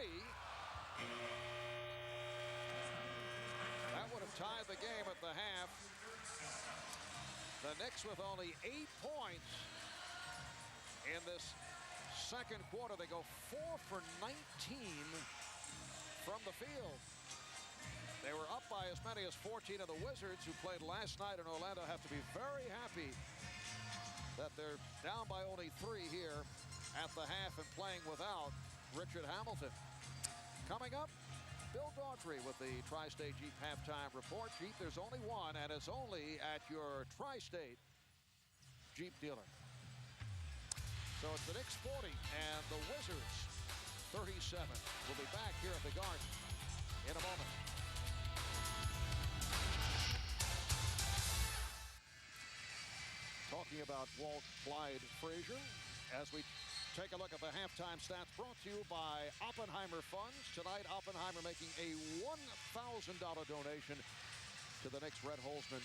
That would have tied the game at the half. The Knicks with only 8 points in this second quarter. They go 4 for 19 from the field. They were up by as many as 14, of the Wizards, who played last night in Orlando, have to be very happy that they're down by only 3 here at the half and playing without Richard Hamilton. Coming up, Bill Daughtry with the Tri-State Jeep halftime report. Jeep, there's only one, and it's only at your Tri-State Jeep dealer. So it's the Knicks 40 and the Wizards 37. We'll be back here at the Garden in a moment. Talking about Walt Clyde Frazier as we take a look at the halftime stats brought to you by Oppenheimer Funds. Tonight, Oppenheimer making a $1,000 donation to the Knicks Red Holzman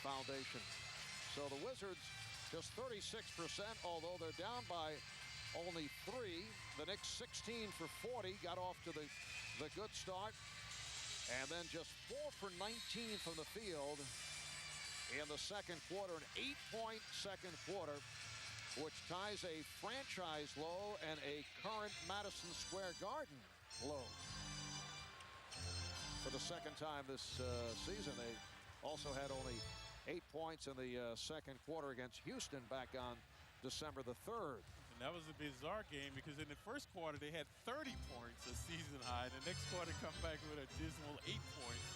Foundation. So the Wizards just 36%, although they're down by only 3. The Knicks 16 for 40, got off to the good start. And then just 4 for 19 from the field in the second quarter, an 8-point second quarter, which ties a franchise low and a current Madison Square Garden low. For the second time this season, they also had only 8 points in the second quarter against Houston back on December the 3rd. And that was a bizarre game because in the first quarter they had 30 points, a season high. The next quarter come back with a dismal 8 points.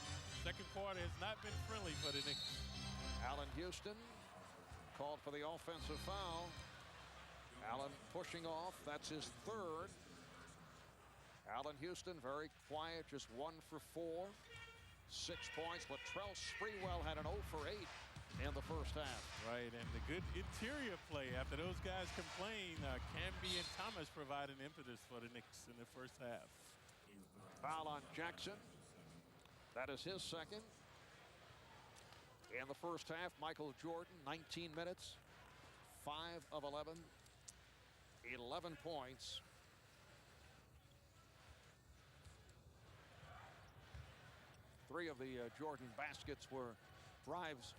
Second quarter has not been friendly for the Knicks. Allan Houston called for the offensive foul. Allen pushing off. That's his 3rd. Allan Houston very quiet, just 1 for 4. 6 points. Latrell Sprewell had an 0 for 8 in the first half. Right, and the good interior play after those guys complain. Camby and Thomas provide an impetus for the Knicks in the first half. Foul on Jackson. That is his 2nd. In the first half, Michael Jordan, 19 minutes, 5 of 11, 11 points. Three of the Jordan baskets were drives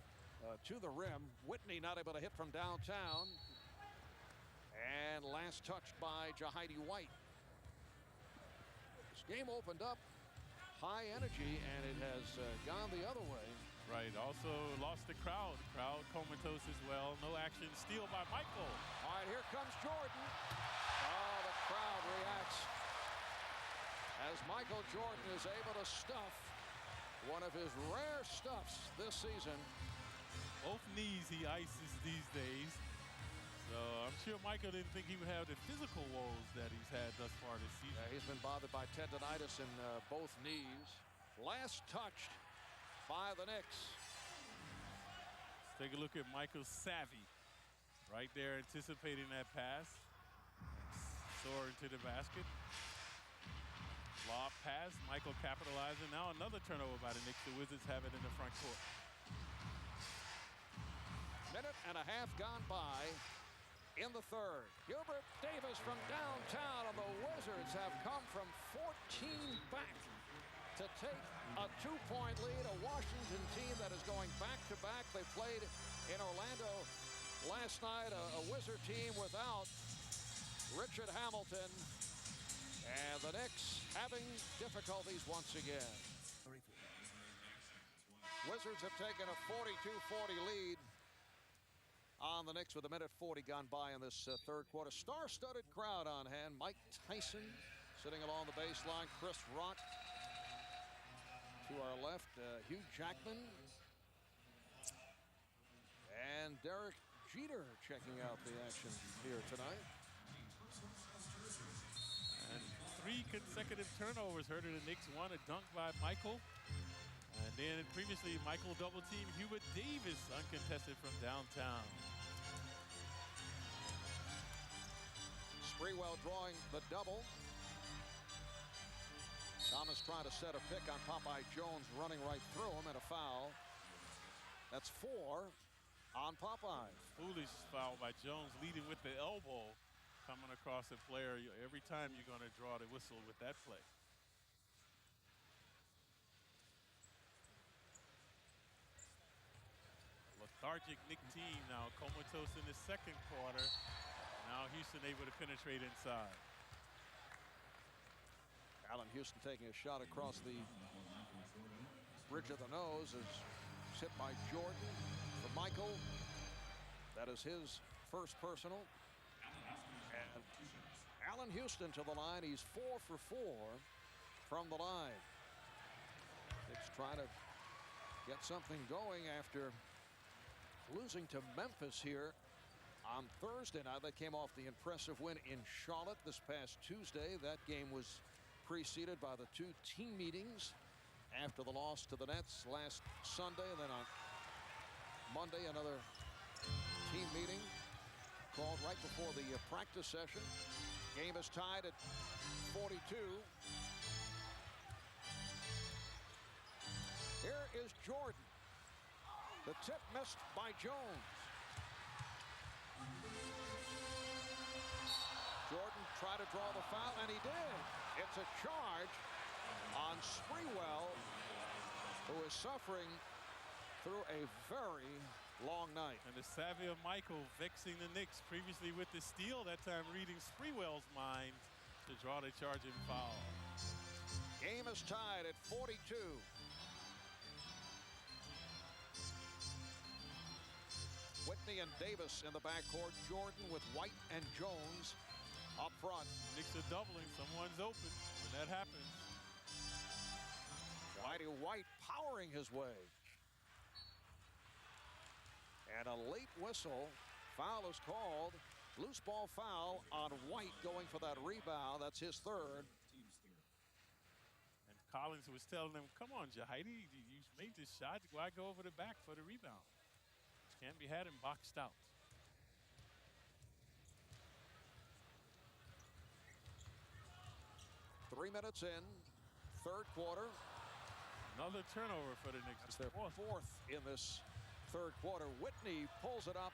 to the rim. Whitney not able to hit from downtown. And last touched by Jahidi White. This game opened up high energy, and it has gone the other way. Right, also lost the crowd. Crowd comatose as well. No action. Steal by Michael. All right, here comes Jordan. Oh, the crowd reacts as Michael Jordan is able to stuff one of his rare stuffs this season. Both knees he ices these days. So I'm sure Michael didn't think he would have the physical woes that he's had thus far this season. He's been bothered by tendonitis in both knees. Last touched by the Knicks. Let's take a look at Michael's savvy. Right there anticipating that pass. Soaring to the basket. Lob pass. Michael capitalizing. Now another turnover by the Knicks. The Wizards have it in the front court. Minute and a half gone by in the third. Hubert Davis from downtown, and the Wizards have come from 14 back to take a 2-point lead. A Washington team that is going back-to-back. They played in Orlando last night, a Wizard team without Richard Hamilton. And the Knicks having difficulties once again. Wizards have taken a 42-40 lead on the Knicks with a minute 40 gone by in this third quarter. Star-studded crowd on hand. Mike Tyson sitting along the baseline. Chris Rock to our left. Hugh Jackman. And Derek Jeter checking out the action here tonight. And 3 consecutive turnovers hurt the Knicks. One, a dunk by Michael. And then previously, Michael double-teamed Hubert Davis uncontested from downtown. Sprewell drawing the double. Thomas trying to set a pick on Popeye Jones, running right through him, and a foul. That's 4 on Popeye. Foolish foul by Jones, leading with the elbow, coming across a player. Every time you're going to draw the whistle with that play. Lethargic Knick team now comatose in the second quarter. Now Houston able to penetrate inside. Allan Houston taking a shot across the bridge of the nose is hit by Jordan for Michael. That is his first personal. And Allan Houston to the line. He's 4 for 4 from the line. Knicks trying to get something going after losing to Memphis here on Thursday night. They came off the impressive win in Charlotte this past Tuesday. That game was preceded by the 2 team meetings after the loss to the Nets last Sunday. And then on Monday, another team meeting called right before the practice session. Game is tied at 42. Here is Jordan. The tip missed by Jones. Jordan tried to draw the foul, and he did. It's a charge on Sprewell, who is suffering through a very long night. And the savvy of Michael vexing the Knicks previously with the steal, that time reading Sprewell's mind to draw the charging foul. Game is tied at 42. Whitney and Davis in the backcourt. Jordan with White and Jones up front. Knicks are doubling. Someone's open when that happens. White powering his way. And a late whistle. Foul is called. Loose ball foul on White going for that rebound. That's his third. And Collins was telling him, come on, Jahidi, you made this shot. Why go over the back for the rebound? Can't be had and boxed out. Three minutes in, third quarter. Another turnover for the Knicks. That's their fourth in this third quarter. Whitney pulls it up.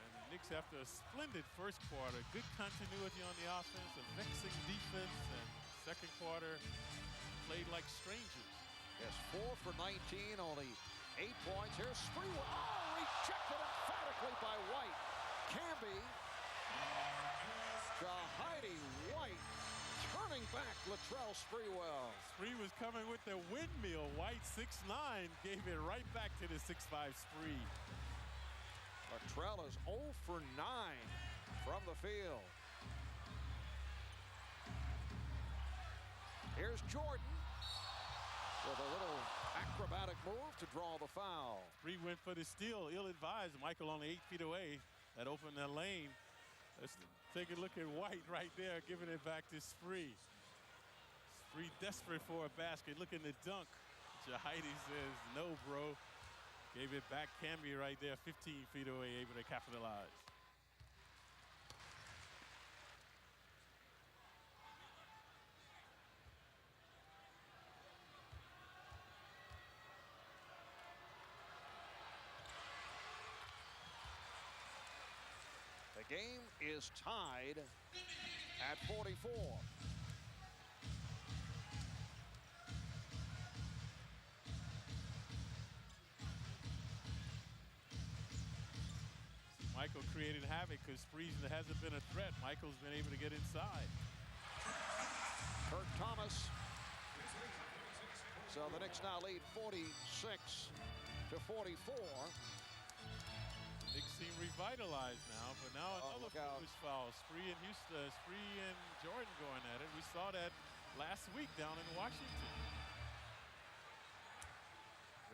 And the Knicks, after a splendid first quarter, good continuity on the offense, a vexing defense, and second quarter played like strangers. Yes, 4 for 19, only 8 points. Here's Sprewell. Oh, rejected emphatically by White. Camby. Jahidi White turning back Latrell Sprewell. Spree was coming with the windmill. White 6'9", gave it right back to the 6'5" Spree. Latrell is 0 for 9 from the field. Here's Jordan with a little acrobatic move to draw the foul. Spree went for the steal, ill-advised. Michael only 8 feet away. That opened the lane. Let's take a look at White right there, giving it back to Spree. Spree desperate for a basket, looking to dunk. Jahidi says, no, bro. Gave it back. Camby right there, 15 feet away, able to capitalize. The game is tied at 44. Michael created havoc because Friesen hasn't been a threat. Michael's been able to get inside. Kurt Thomas. So the Knicks now lead 46-44. Knicks seem revitalized now, but now another foolish foul. Spree and Jordan going at it. We saw that last week down in Washington.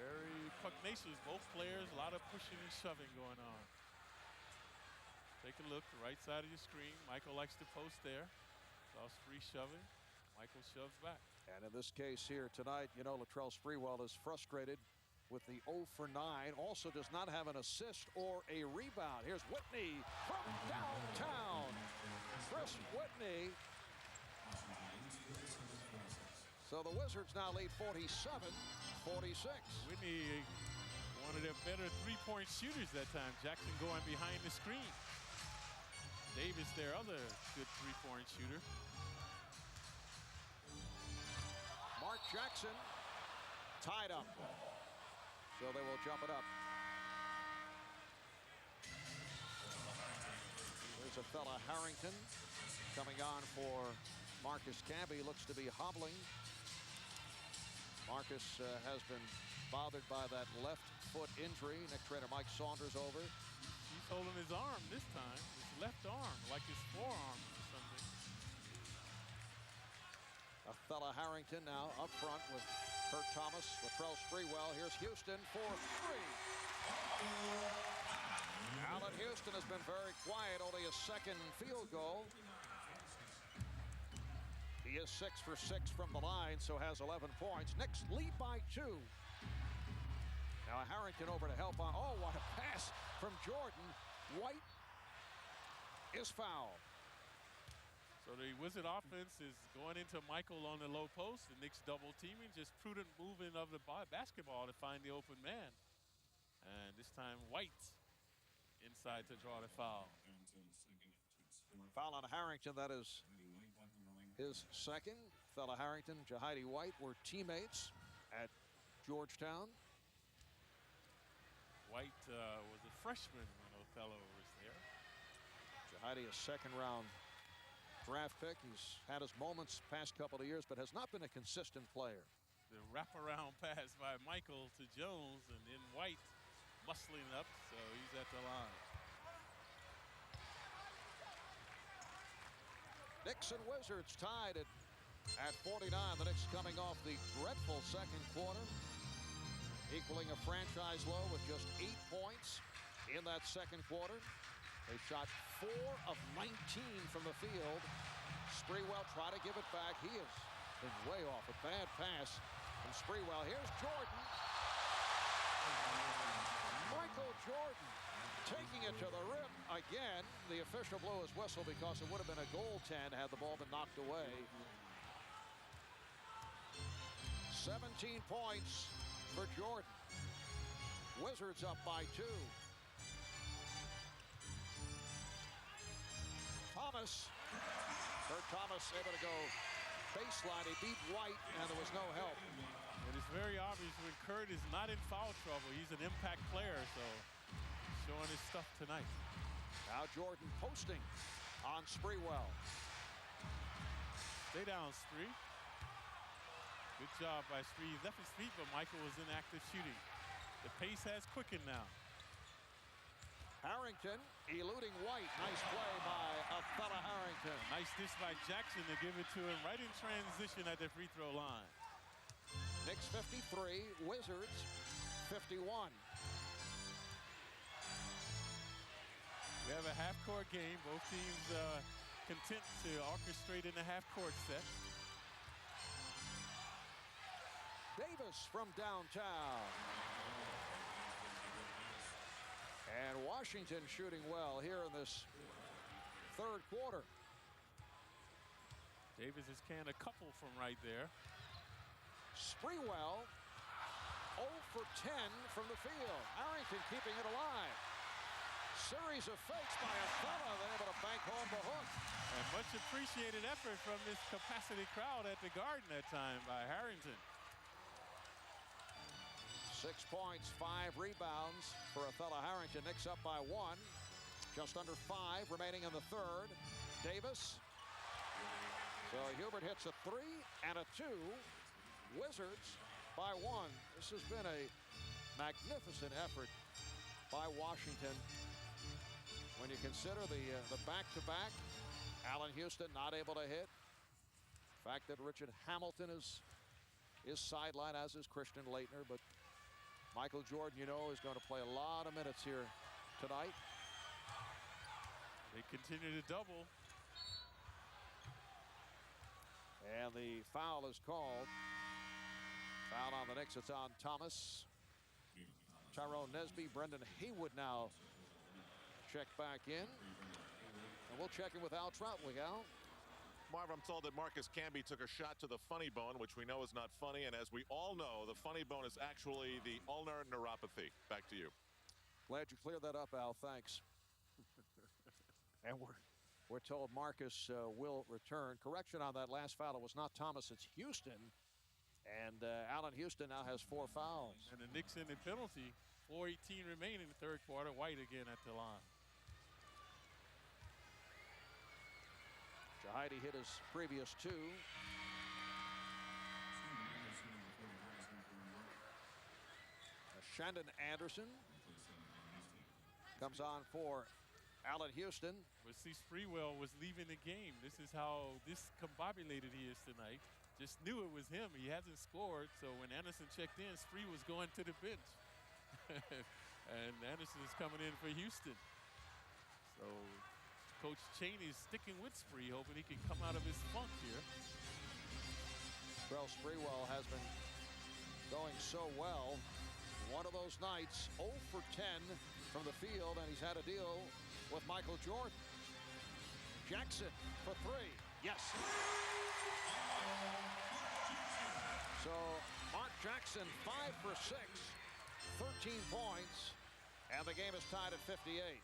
Very pugnacious, both players, a lot of pushing and shoving going on. Take a look, the right side of your screen. Michael likes to post there. Saw Spree shoving. Michael shoves back. And in this case here tonight, you know, Latrell Sprewell is frustrated with the 0 for 9. Also does not have an assist or a rebound. Here's Whitney from downtown. Chris Whitney. So the Wizards now lead 47-46. Whitney, one of their better three-point shooters that time. Jackson going behind the screen. Davis, their other good three-point shooter. Mark Jackson tied up. So they will jump it up. There's a fella, Harrington, coming on for Marcus Camby. Looks to be hobbling. Marcus has been bothered by that left foot injury. Nick trainer Mike Saunders over. He's holding his arm this time. His left arm, like his forearm or something. A fella Harrington now up front with Kurt Thomas, Latrell Sprewell. Here's Houston for three. Allan Houston has been very quiet, only a second field goal. He is 6 for 6 from the line, so has 11 points. Knicks lead by 2. Now Harrington over to help on. Oh, what a pass from Jordan. White is fouled. So the Wizard offense is going into Michael on the low post. The Knicks double teaming, just prudent moving of the basketball to find the open man. And this time White inside to draw the foul. Foul on Harrington, that is his second. Fella Harrington, Jahidi White were teammates at Georgetown. White was a freshman when Othello was there. Jahidi, a second-round draft pick. He's had his moments past couple of years, but has not been a consistent player. The wraparound pass by Michael to Jones, and then White muscling up, so he's at the line. Knicks and Wizards tied at 49. The Knicks coming off the dreadful second quarter, equaling a franchise low with just 8 points in that second quarter. They shot 4 of 19 from the field. Sprewell tried to give it back. He has been way off. A bad pass from Sprewell. Here's Jordan. Michael Jordan taking it to the rim again. The official blew his whistle because it would have been a goaltend had the ball been knocked away. 17 points for Jordan. Wizards up by 2. Thomas. Kurt Thomas able to go baseline. He beat White, and there was no help. It is very obvious when Kurt is not in foul trouble. He's an impact player, so showing his stuff tonight. Now Jordan posting on Sprewell. Stay down, Spree. Good job by Spree. He left his feet, but Michael was in active shooting. The pace has quickened now. Harrington eluding White. Nice play by a fella Harrington. Nice dish by Jackson to give it to him right in transition at the free throw line. Knicks 53, Wizards 51. We have a half-court game. Both teams content to orchestrate in the half-court set. Davis from downtown. And Washington shooting well here in this third quarter. Davis has canned a couple from right there. Sprewell 0 for 10 from the field. Harrington keeping it alive. Series of fakes by a fella, then able to bank home the hook. And much appreciated effort from this capacity crowd at the Garden that time by Harrington. 6 points, 5 rebounds for a fella Harrington. Knicks up by 1. Just under 5 remaining in the third. Davis. So Hubert hits a 3 and a 2. Wizards by 1. This has been a magnificent effort by Washington. When you consider the back-to-back, Allan Houston not able to hit. The fact that Richard Hamilton is sidelined, as is Christian Laettner, but Michael Jordan, you know, is going to play a lot of minutes here tonight. They continue to double. And the foul is called. Foul on the Knicks. It's on Thomas. Tyrone Nesby, Brendan Haywood now check back in. And we'll check in with Al Troutwig. Al? Marv, I'm told that Marcus Camby took a shot to the funny bone, which we know is not funny. And as we all know, the funny bone is actually the ulnar neuropathy. Back to you. Glad you cleared that up, Al. Thanks. And we're told Marcus will return. Correction on that last foul. It was not Thomas, it's Houston. And Allan Houston now has 4 fouls. And the Knicks in the penalty. 4:18 remaining in the third quarter. White again at the line. Jahidi hit his previous 2. Shandon Anderson comes on for Allan Houston. But see, Sprewell was leaving the game. This is how discombobulated he is tonight. Just knew it was him. He hasn't scored, so when Anderson checked in, Spree was going to the bench. And Anderson is coming in for Houston. So Coach Chaney is sticking with Spree, hoping he can come out of his funk here. Well, Sprewell has been going so well. One of those nights, 0 for 10 from the field, and he's had a deal with Michael Jordan. Jackson for 3. Yes. So Mark Jackson 5 for 6, 13 points, and the game is tied at 58.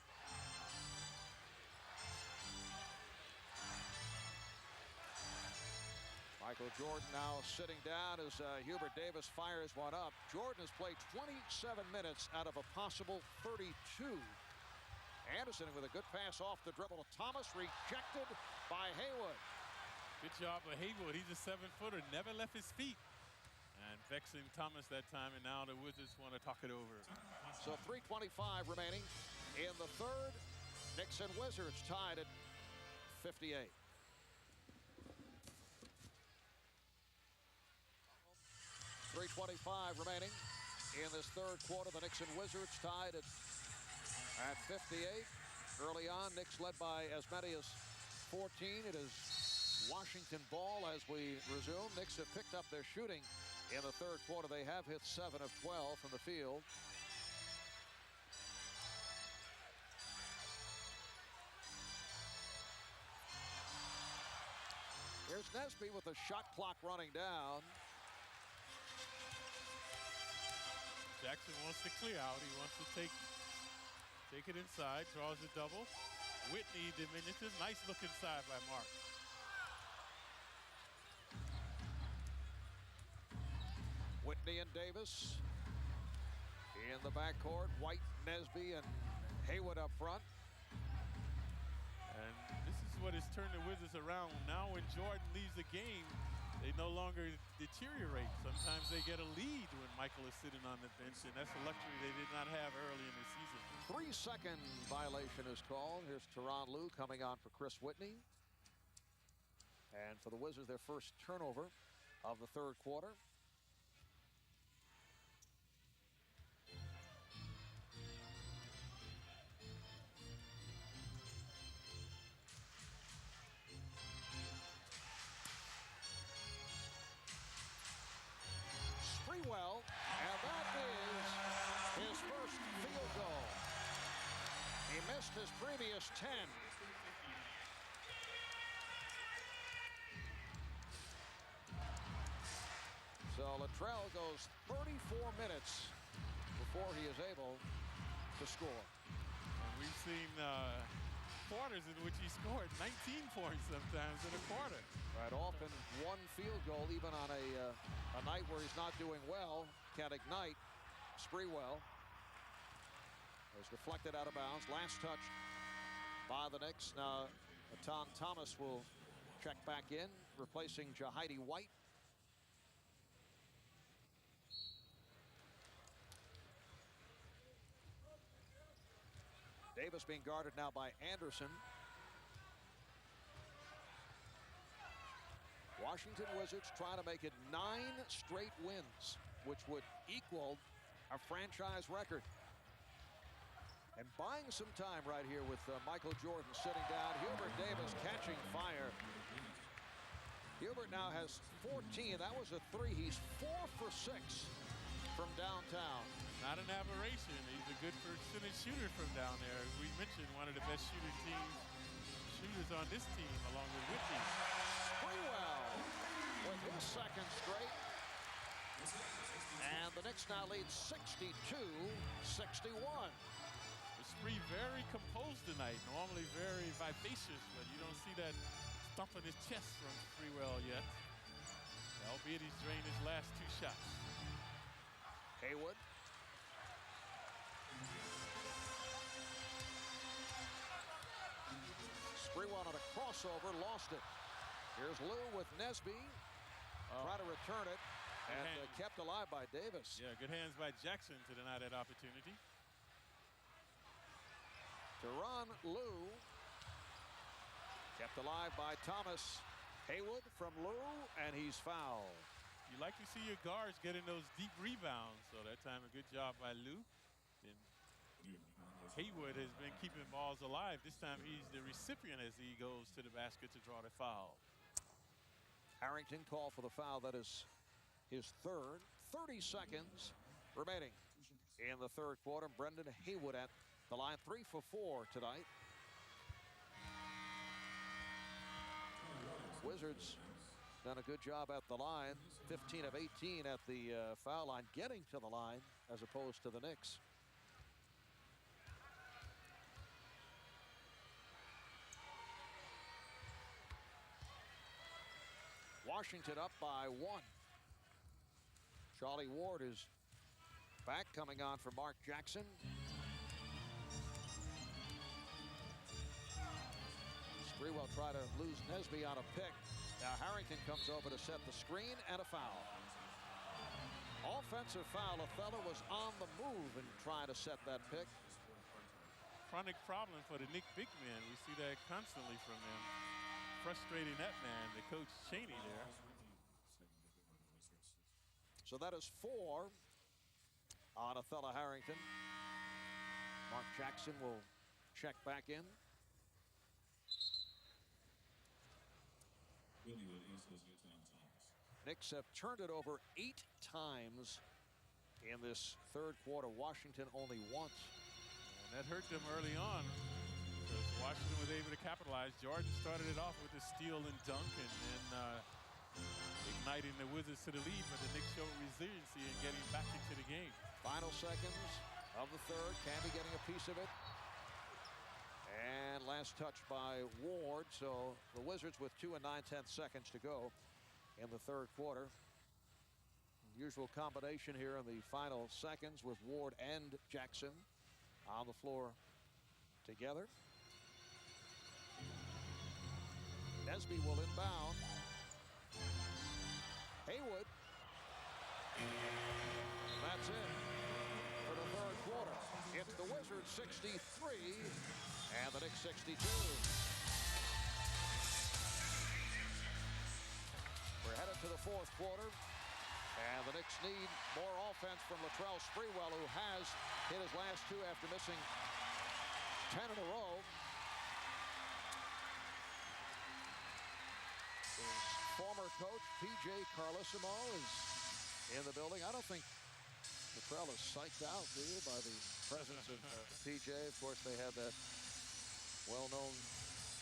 Michael Jordan now sitting down as Hubert Davis fires one up. Jordan has played 27 minutes out of a possible 32. Anderson with a good pass off the dribble to Thomas, rejected by Haywood. Good job of Haywood. He's a 7-footer, never left his feet. And vexing Thomas that time, and now the Wizards want to talk it over. So 3:25 remaining in the third. Knicks and Wizards tied at 58. .325 remaining in this third quarter. The Knicks and Wizards tied at 58. Early on, Knicks led by as many as 14. It is Washington ball as we resume. Knicks have picked up their shooting in the third quarter. They have hit 7 of 12 from the field. Here's Nesby with the shot clock running down. Jackson wants to clear out. He wants to take it inside, draws a double. Whitney diminutive. Nice look inside by Mark. Whitney and Davis in the backcourt. White, Nesby, and Haywood up front. And this is what has turned the Wizards around. Now when Jordan leaves the game, they no longer deteriorate. Sometimes they get a lead when Michael is sitting on the bench, and that's a luxury they did not have early in the season. 3-second violation is called. Here's Tyronn Lue coming on for Chris Whitney. And for the Wizards, their first turnover of the third quarter. Sprewell, and that is his first field goal. He missed his previous 10. So Latrell goes 34 minutes before he is able to score. And we've seen quarters in which he scored 19 points sometimes in a quarter. Right, often one field goal, even on a night where he's not doing well, can ignite. Sprewell was deflected out of bounds. Last touch by the Knicks. Now, Allan Thomas will check back in, replacing Jahidi White. Davis being guarded now by Anderson. Washington Wizards trying to make it 9 straight wins, which would equal a franchise record. And buying some time right here with Michael Jordan sitting down. Hubert Davis catching fire. Hubert now has 14. That was a 3. He's 4 for 6 from downtown. Not an aberration. He's a good percentage shooter from down there. As we mentioned, one of the best shooters on this team, along with Whitney. Sprewell with his second straight. And the Knicks now lead 62-61. Spree very composed tonight. Normally very vivacious, but you don't see that thumping his chest from Sprewell yet. Albeit he's drained his last 2 shots. Haywood. Sprewell on a crossover, lost it. Here's Lou with Nesby. Try to return it, and kept alive by Davis. Yeah, good hands by Jackson to deny that opportunity. Teron Lou. Kept alive by Thomas. Haywood from Lou, and he's fouled. You like to see your guards getting those deep rebounds. So that time, a good job by Lou. And Haywood has been keeping balls alive. This time, he's the recipient as he goes to the basket to draw the foul. Harrington called for the foul. That is his third. 30 seconds remaining in the third quarter. Brendan Haywood at the line, 3 for 4 tonight. Wizards done a good job at the line. 15 of 18 at the foul line, getting to the line as opposed to the Knicks. Washington up by 1. Charlie Ward is back, coming on for Mark Jackson. Sprewell try to lose Nesby on a pick. Now Harrington comes over to set the screen, and a foul. Offensive foul. Othello was on the move and trying to set that pick. Chronic problem for the Knick big men. We see that constantly from him. Frustrating that man, the coach Chaney there. So that is 4 on Othello Harrington. Mark Jackson will check back in. Knicks have turned it over 8 times in this third quarter. Washington only once. And that hurt them early on, because Washington was able to capitalize. Jordan started it off with a steal and dunk, and then igniting the Wizards to the lead, but the Knicks showed resiliency in getting back into the game. Final seconds of the third. Camby getting a piece of it. And last touch by Ward. So the Wizards with 2 and 9/10 seconds to go in the third quarter. Usual combination here in the final seconds with Ward and Jackson on the floor together. Nesby will inbound. Haywood. That's it for the third quarter. It's the Wizards 63 and the Knicks 62. We're headed to the fourth quarter, and the Knicks need more offense from Latrell Sprewell, who has hit his last 2 after missing 10 in a row. His former coach, P.J. Carlissimo, is in the building. I don't think Latrell is psyched out, do you, by the presence of P.J.? Of course, they had that well-known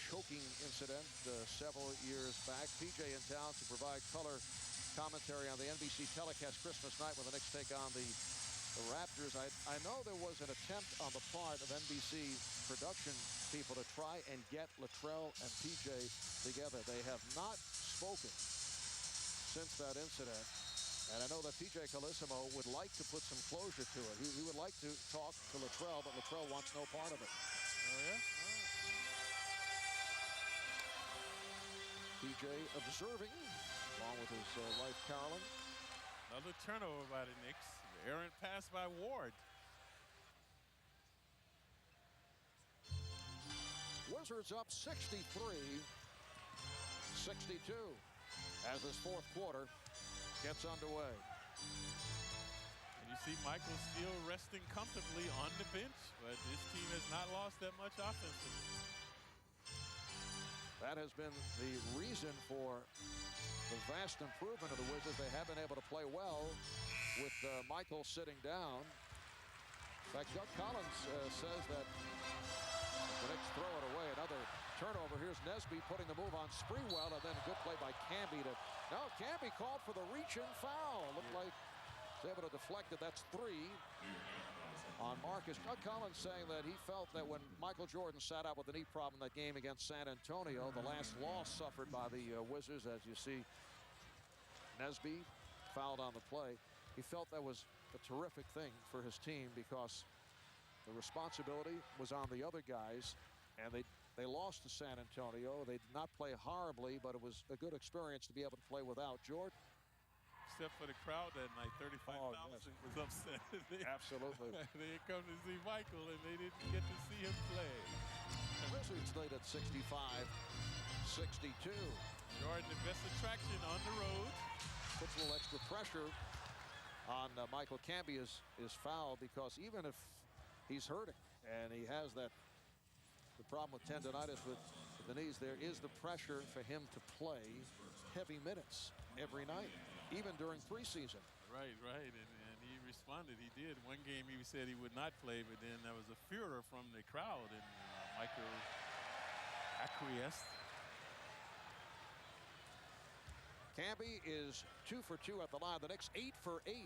choking incident several years back. P.J. in town to provide color commentary on the NBC telecast Christmas night when the Knicks take on the Raptors. I know there was an attempt on the part of NBC production people to try and get Latrell and P.J. together. They have not spoken since that incident. And I know that P.J. Carlissimo would like to put some closure to it. He would like to talk to Latrell, but Latrell wants no part of it. Oh, yeah? Oh. PJ observing, along with his wife, Carolyn. Another turnover by the Knicks. Errant pass by Ward. Wizards up 63-62 as this fourth quarter gets underway. And you see Michael still resting comfortably on the bench, but this team has not lost that much offensively. That has been the reason for the vast improvement of the Wizards. They have been able to play well with Michael sitting down. In fact, Doug Collins says that the Knicks throw it away. Another turnover. Here's Nesby putting the move on Sprewell, and then a good play by Camby to... No, Camby called for the reach-in foul. Looked like he's able to deflect it. That's 3 on Marcus. Doug Collins saying that he felt that when Michael Jordan sat out with a knee problem in that game against San Antonio, the last loss suffered by the Wizards, as you see Nesby fouled on the play, he felt that was a terrific thing for his team because the responsibility was on the other guys, and they lost to San Antonio. They did not play horribly, but it was a good experience to be able to play without Jordan. Except for the crowd that night, 35,000 was upset. Absolutely. They had come to see Michael, and they didn't get to see him play. Wizards lead at 65-62. Jordan, the best attraction on the road. Puts a little extra pressure on Michael. Camby is fouled because even if he's hurting and he has the problem with tendonitis with the knees, there is the pressure for him to play heavy minutes every night, even during preseason. Right. And he responded. He did. One game he said he would not play, but then there was a furor from the crowd, and Michael acquiesced. Camby is 2 for 2 at the line. The Knicks 8 for 8.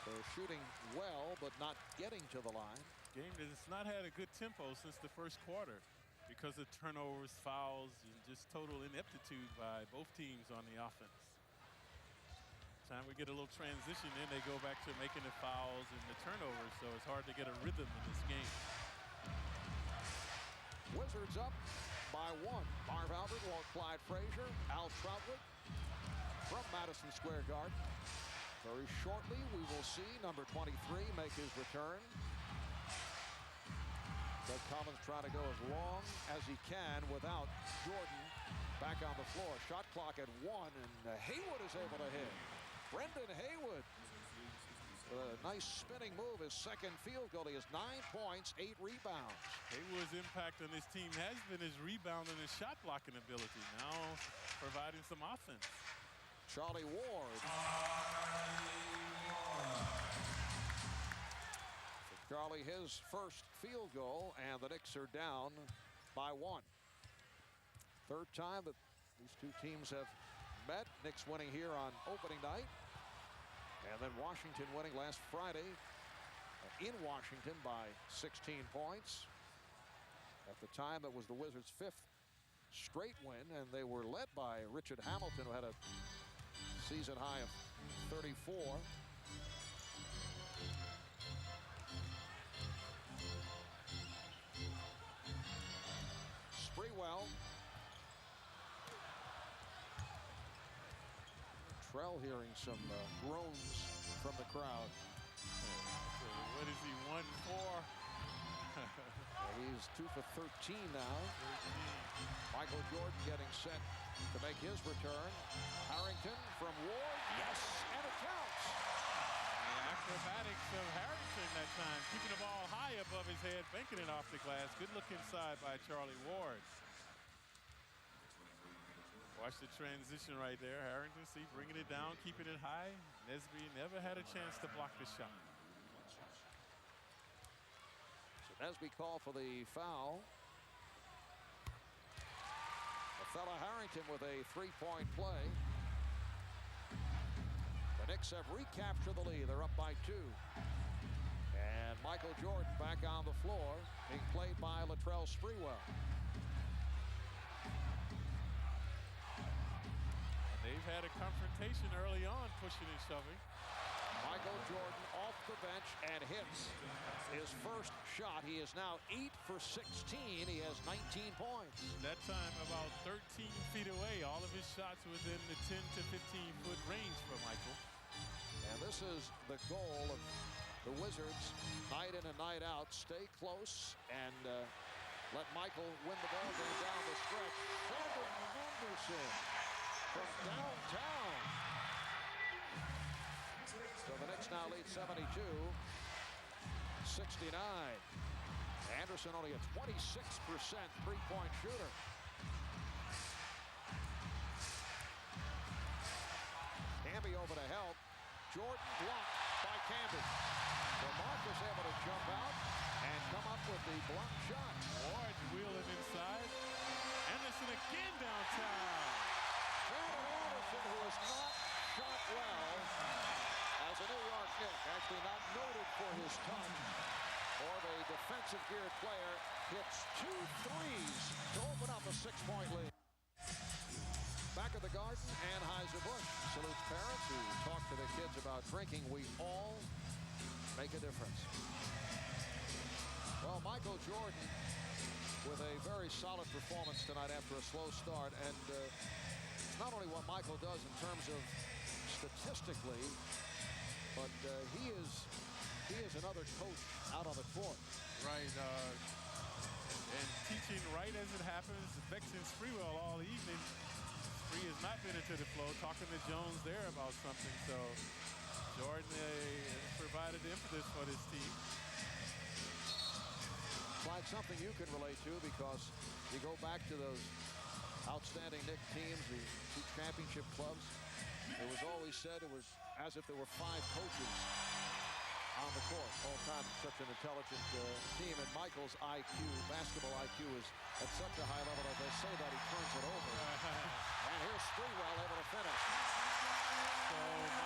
They're shooting well, but not getting to the line. Game that has not had a good tempo since the first quarter because of turnovers, fouls, and just total ineptitude by both teams on the offense. Time we get a little transition, then they go back to making the fouls and the turnovers, so it's hard to get a rhythm in this game. Wizards up by 1. Marv Albert, Walt Clyde Frazier, Al Troutwood from Madison Square Garden. Very shortly, we will see number 23 make his return. Doug Collins trying to go as long as he can without Jordan back on the floor. Shot clock at 1, and Haywood is able to hit. Brendan Haywood with a nice spinning move. His second field goal. He has 9 points, 8 rebounds. Haywood's impact on this team has been his rebounding and shot blocking ability. Now providing some offense. Charlie Ward. Charlie, his first field goal, and the Knicks are down by 1. Third time that these two teams have met. Knicks winning here on opening night, and then Washington winning last Friday in Washington by 16 points. At the time, it was the Wizards' 5th straight win, and they were led by Richard Hamilton, who had a season high of 34. Sprewell. Trell hearing some groans from the crowd. What is he, 1 for? Well, he's 2 for 13 now. Michael Jordan getting set to make his return. Harrington from Ward. Yes, and it counts. The acrobatics of Harrington that time, keeping the ball high above his head, banking it off the glass. Good look inside by Charlie Ward. Watch the transition right there. Harrington, see, bringing it down, keeping it high. Nesby never had a chance to block the shot. So Nesby called for the foul. The fella Harrington with a three-point play. The Knicks have recaptured the lead. They're up by 2. And Michael Jordan back on the floor, being played by Latrell Sprewell. They've had a confrontation early on, pushing and shoving. Michael Jordan off the bench and hits. his first shot. He is now 8 for 16. He has 19 points. That time about 13 feet away. All of his shots within the 10 to 15-foot range for Michael. And this is the goal of the Wizards night in and night out. Stay close and let Michael win the ball game down the stretch. Sheldon Anderson from downtown. So the Knicks now lead 72-69. Anderson only a 26% three-point shooter. Camby over to help. Jordan blocked by Camby. DeMarcus able to jump out and come up with the block shot. Ward wheeling inside. Anderson again downtown. Sheldon Anderson, who has not shot well as a New York Knick, actually not noted for his touch or the defensive geared player, hits 2 threes to open up a 6-point lead. Back at the Garden, Anheuser-Busch salutes parents who talk to their kids about drinking. We all make a difference. Well, Michael Jordan with a very solid performance tonight after a slow start. And it's not only what Michael does in terms of statistically, but he is another coach out on the court. Right. And teaching right as it happens, vexing Spreewell all evening. Spree has not been into the flow, talking to Jones there about something. So Jordan provided the impetus for this team. Clyde, something you can relate to because you go back to those outstanding Knick teams, the 2 championship clubs. It was always said it was as if there were 5 coaches on the court all time. Such an intelligent team. And Michael's IQ, basketball IQ, is at such a high level that they say that he turns it over. And here's Spreewell able to finish. So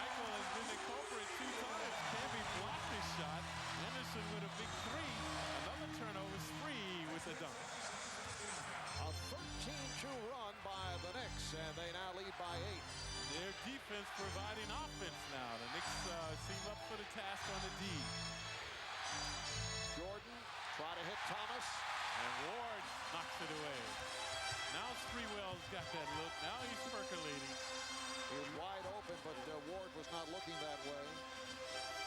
Michael has been the culprit 2 times. Camby blocked his shot. Anderson with a big 3. Another turnover. Spree with a dunk. A 13-2 run by the Knicks, and they now lead by 8. Their defense providing offense now. The Knicks seem up for the task on the D. Jordan try to hit Thomas. And Ward knocks it away. Now Spreewell's got that look. Now he's percolating. He was wide open, but Ward was not looking that way.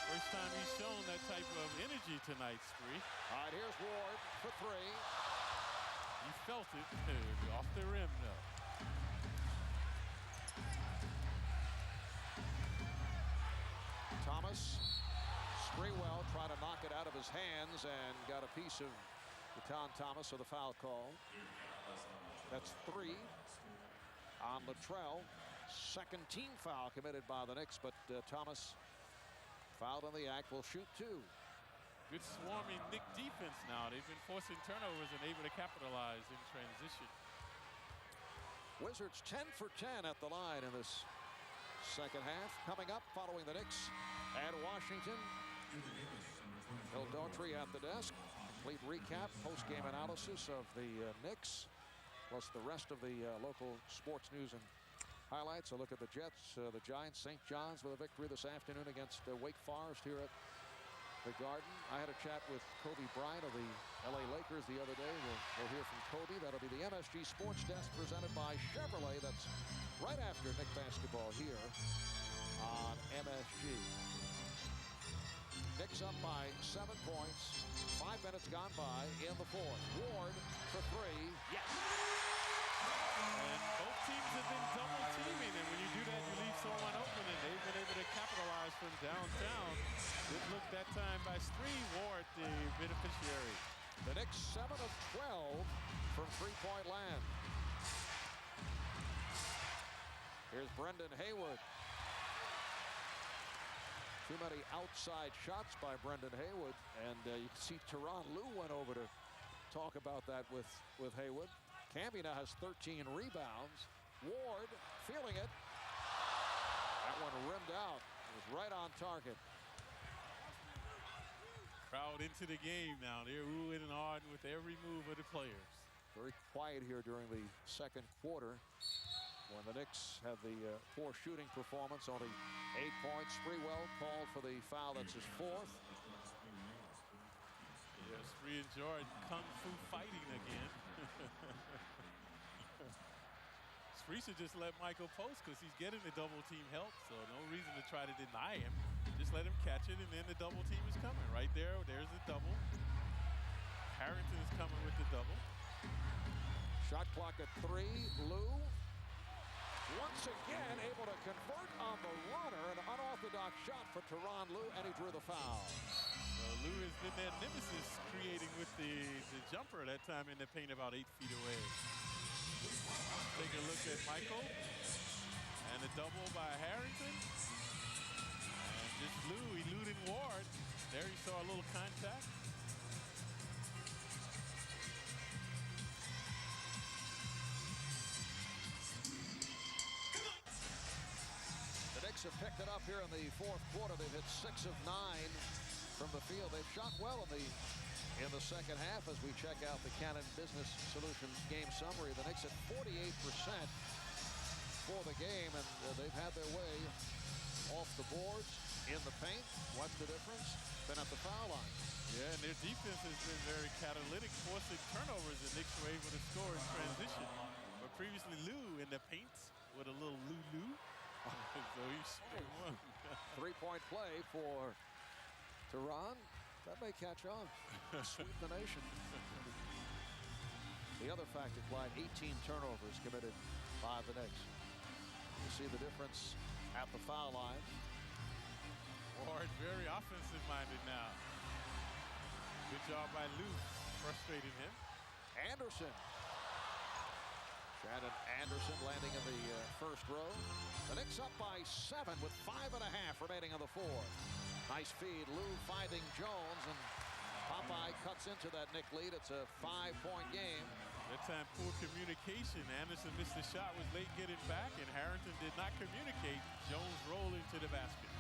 First time he's shown that type of energy tonight, Spree. All right, here's Ward for 3. He felt it off the rim, though. Thomas. Spreewell tried to knock it out of his hands and got a piece of Keaton Thomas with a foul call. That's 3 on Latrell. Second team foul committed by the Knicks, but Thomas fouled on the act, will shoot 2. Good swarming Knick defense now. They've been forcing turnovers and able to capitalize in transition. Wizards 10 for 10 at the line in this second half. Coming up following the Knicks and Washington. Bill Daughtry at the desk. Complete recap, post-game analysis of the Knicks, plus the rest of the local sports news and highlights. A look at the Jets, the Giants, St. John's with a victory this afternoon against Wake Forest here at the Garden. I had a chat with Kobe Bryant of the LA Lakers the other day. We'll hear from Kobe. That'll be the MSG Sports Desk presented by Chevrolet. That's right after Knick basketball here on MSG. Knicks up by 7 points. 5 minutes gone by in the 4th. Ward for 3. Yes. And both teams have been double teaming, and when you do that, you leave someone open, and they've been able to capitalize from downtown. Good look that time by Spree. Ward, the beneficiary. The Knicks 7 of 12 from 3-point land. Here's Brendan Haywood. Too many outside shots by Brendan Haywood, and you can see Tyronn Lue went over to talk about that with Haywood. Camby now has 13 rebounds. Ward feeling it. That one rimmed out. It was right on target. Crowd into the game now. They're oohing and ahhing with every move of the players. Very quiet here during the second quarter when the Knicks have the poor shooting performance. Only 8 points. Spreewell called for the foul. That's his 4th. Spree and Jordan kung fu fighting again. Spree should just let Michael post because he's getting the double team help, so no reason to try to deny him. Just let him catch it, and then the double team is coming. Right there, there's the double. Harrington is coming with the double. Shot clock at 3. Lou once again able to convert on the runner. An unorthodox shot for Tyronn Lue, and he drew the foul. Well, Lou has been that nemesis creating with the jumper that time in the paint about 8 feet away. Take a look at Michael. And a double by Harrington. And just Lou eluding Ward. There you saw a little contact. The Knicks have picked it up here in the fourth quarter. They've hit 6 of 9 from the field. They've shot well in the second half as we check out the Canon Business Solutions game summary. The Knicks at 48% for the game, and they've had their way off the boards, in the paint. What's the difference? Been at the foul line. Yeah, and their defense has been very catalytic, forcing turnovers. The Knicks were able to score in transition. But previously, Lou in the paint with a little Lou. So he's one. 3-point play for Tyronn. That may catch on. Sweep the nation. The other factor, Clyde, 18 turnovers committed by the Knicks. You see the difference at the foul line. Ward very offensive-minded now. Good job by Lou, frustrating him. Anderson. Shannon Anderson landing in the first row. The Knicks up by 7 with 5.5 remaining on the fourth. Nice feed. Lou finding Jones, and Popeye cuts into that Knick lead. It's a 5-point game. That time, poor communication. Anderson missed the shot, was late getting back, and Harrington did not communicate. Jones rolled into the basket.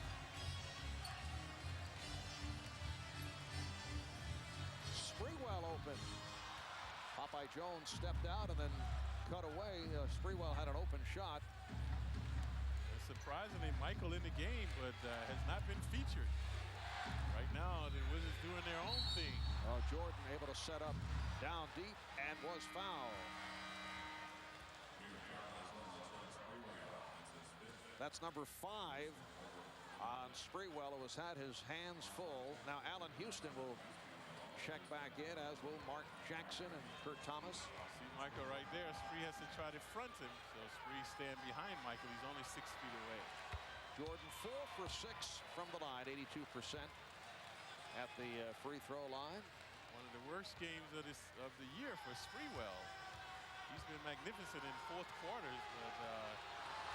Sprewell open. Popeye Jones stepped out and then cut away. Sprewell had an open shot. Surprisingly, Michael in the game, but has not been featured. Right now, the Wizards doing their own thing. Jordan able to set up down deep and was fouled. That's number 5 on Sprewell, who has had his hands full. Now Allan Houston will check back in, as will Mark Jackson and Kurt Thomas. See Michael right there. Spree has to try to front him, so Spree stand behind Michael. He's only 6 feet away. Jordan 4 for 6 from the line, 82% at the free throw line. One of the worst games of the year for Sprewell. He's been magnificent in fourth quarters, but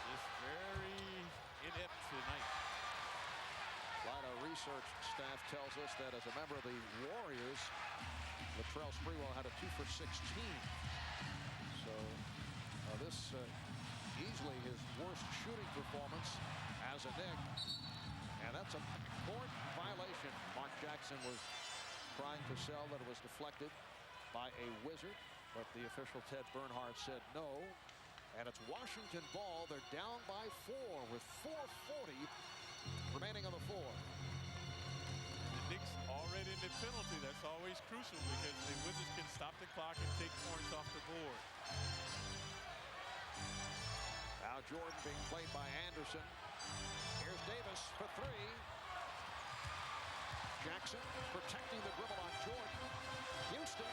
just very inept tonight. A lot of research staff tells us that as a member of the Warriors, Latrell Sprewell had a 2 for 16. So this easily his worst shooting performance as a Knick. And that's a court violation. Mark Jackson was trying to sell that it was deflected by a Wizard, but the official Ted Bernhardt said no. And it's Washington ball. They're down by 4 with 4:40 remaining on the fourth. The Knicks already in the penalty. That's always crucial because the Wizards can stop the clock and take points off the board. Now Jordan being played by Anderson. Here's Davis for 3. Jackson protecting the dribble on Jordan. Houston.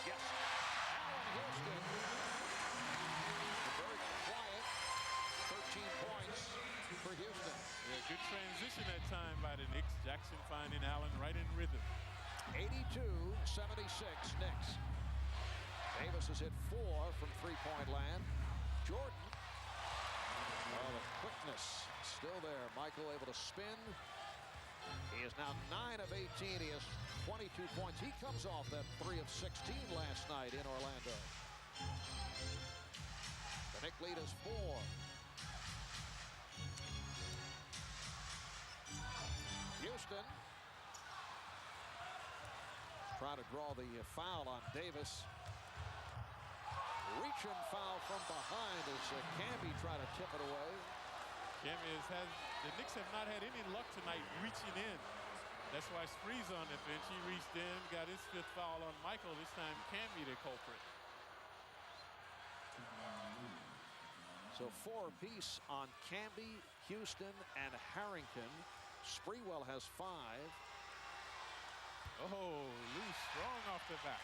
Yes. Allan Houston. Very quiet. 13 points for Houston. Yeah, good transition that time by the Knicks. Jackson finding Allen right in rhythm. 82-76 Knicks. Davis has hit 4 from three-point land. Jordan. Oh, the quickness still there. Michael able to spin. He is now 9 of 18. He has 22 points. He comes off that 3 of 16 last night in Orlando. The Knick lead is 4. Houston trying to draw the foul on Davis. Reach and foul from behind as Camby tried to tip it away. Camby the Knicks have not had any luck tonight reaching in. That's why Spree's on the bench. He reached in, got his 5th foul on Michael. This time Camby the culprit. So 4 apiece on Camby, Houston, and Harrington. Sprewell has 5. Oh, Lou strong off the back.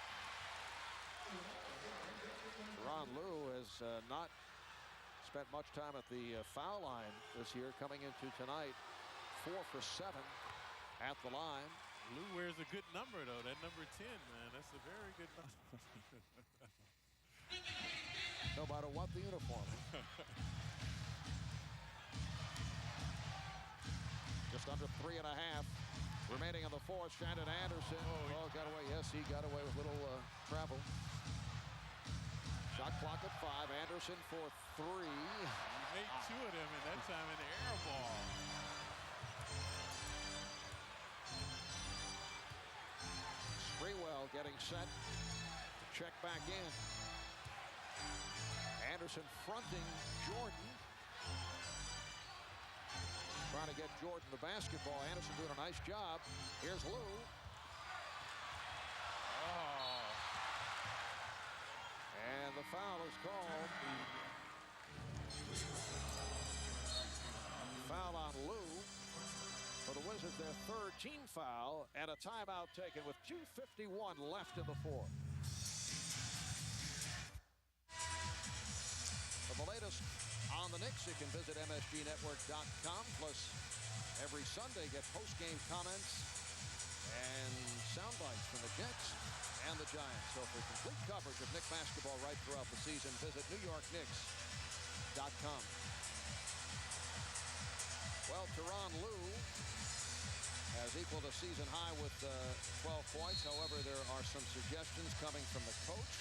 Ron Lou has not spent much time at the foul line this year, coming into tonight 4 for 7 at the line. Lou wears a good number, though. That number 10, man, that's a very good number. No matter what the uniform. Just under 3.5 remaining on the fourth. Shandon Anderson. Oh, got away. Yes, he got away with little travel. Shot clock at 5. Anderson for 3. He made 2 of them, and that time an air ball. Sprewell getting set to check back in. Anderson fronting Jordan. Trying to get Jordan the basketball. Anderson doing a nice job. Here's Lou. Oh. And the foul is called. Foul on Lou. For the Wizards, their 3rd team foul, and a timeout taken with 2:51 left in the fourth. For the latest on the Knicks, you can visit MSGNetwork.com. Plus, every Sunday, get post-game comments and sound bites from the Jets and the Giants. So for complete coverage of Knick basketball right throughout the season, visit NewYorkKnicks.com. Well, Tyronn Lue has equaled a season high with 12 points. However, there are some suggestions coming from the coach.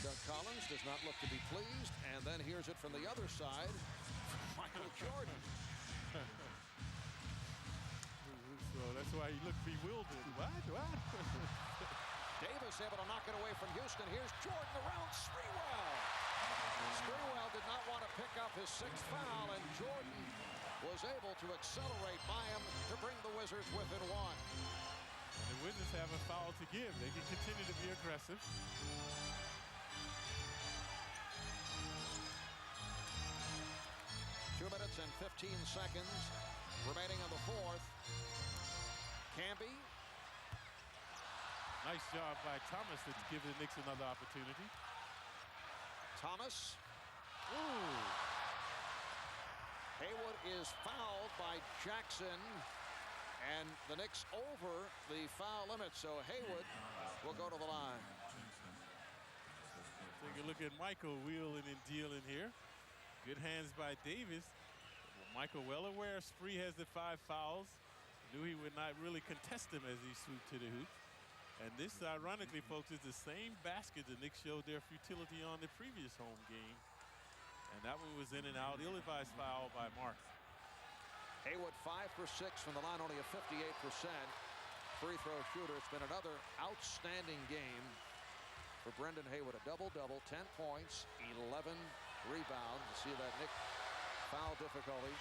Doug Collins does not look to be pleased. And then here's it from the other side, Michael Jordan. So that's why he looked bewildered. What? Davis able to knock it away from Houston. Here's Jordan around Sprewell. Sprewell did not want to pick up his 6th foul, and Jordan was able to accelerate by him to bring the Wizards within 1. And the Wizards have a foul to give. They can continue to be aggressive. 2 minutes and 15 seconds remaining on the fourth. Camby. Nice job by Thomas to give the Knicks another opportunity. Thomas. Ooh. Haywood is fouled by Jackson, and the Knicks over the foul limit, so Haywood will go to the line. Take a look at Michael wheeling and dealing here. Good hands by Davis. Michael well aware Spree has the 5 fouls. Knew he would not really contest him as he swooped to the hoop. And this, ironically, folks, is the same basket the Knicks showed their futility on the previous home game. And that one was in and out. Ill-advised foul by Mark. Haywood 5 for 6 from the line, only a 58% free throw shooter. It's been another outstanding game for Brendan Haywood. A double-double, 10 points, 11 rebounds. You see that Knick foul difficulty.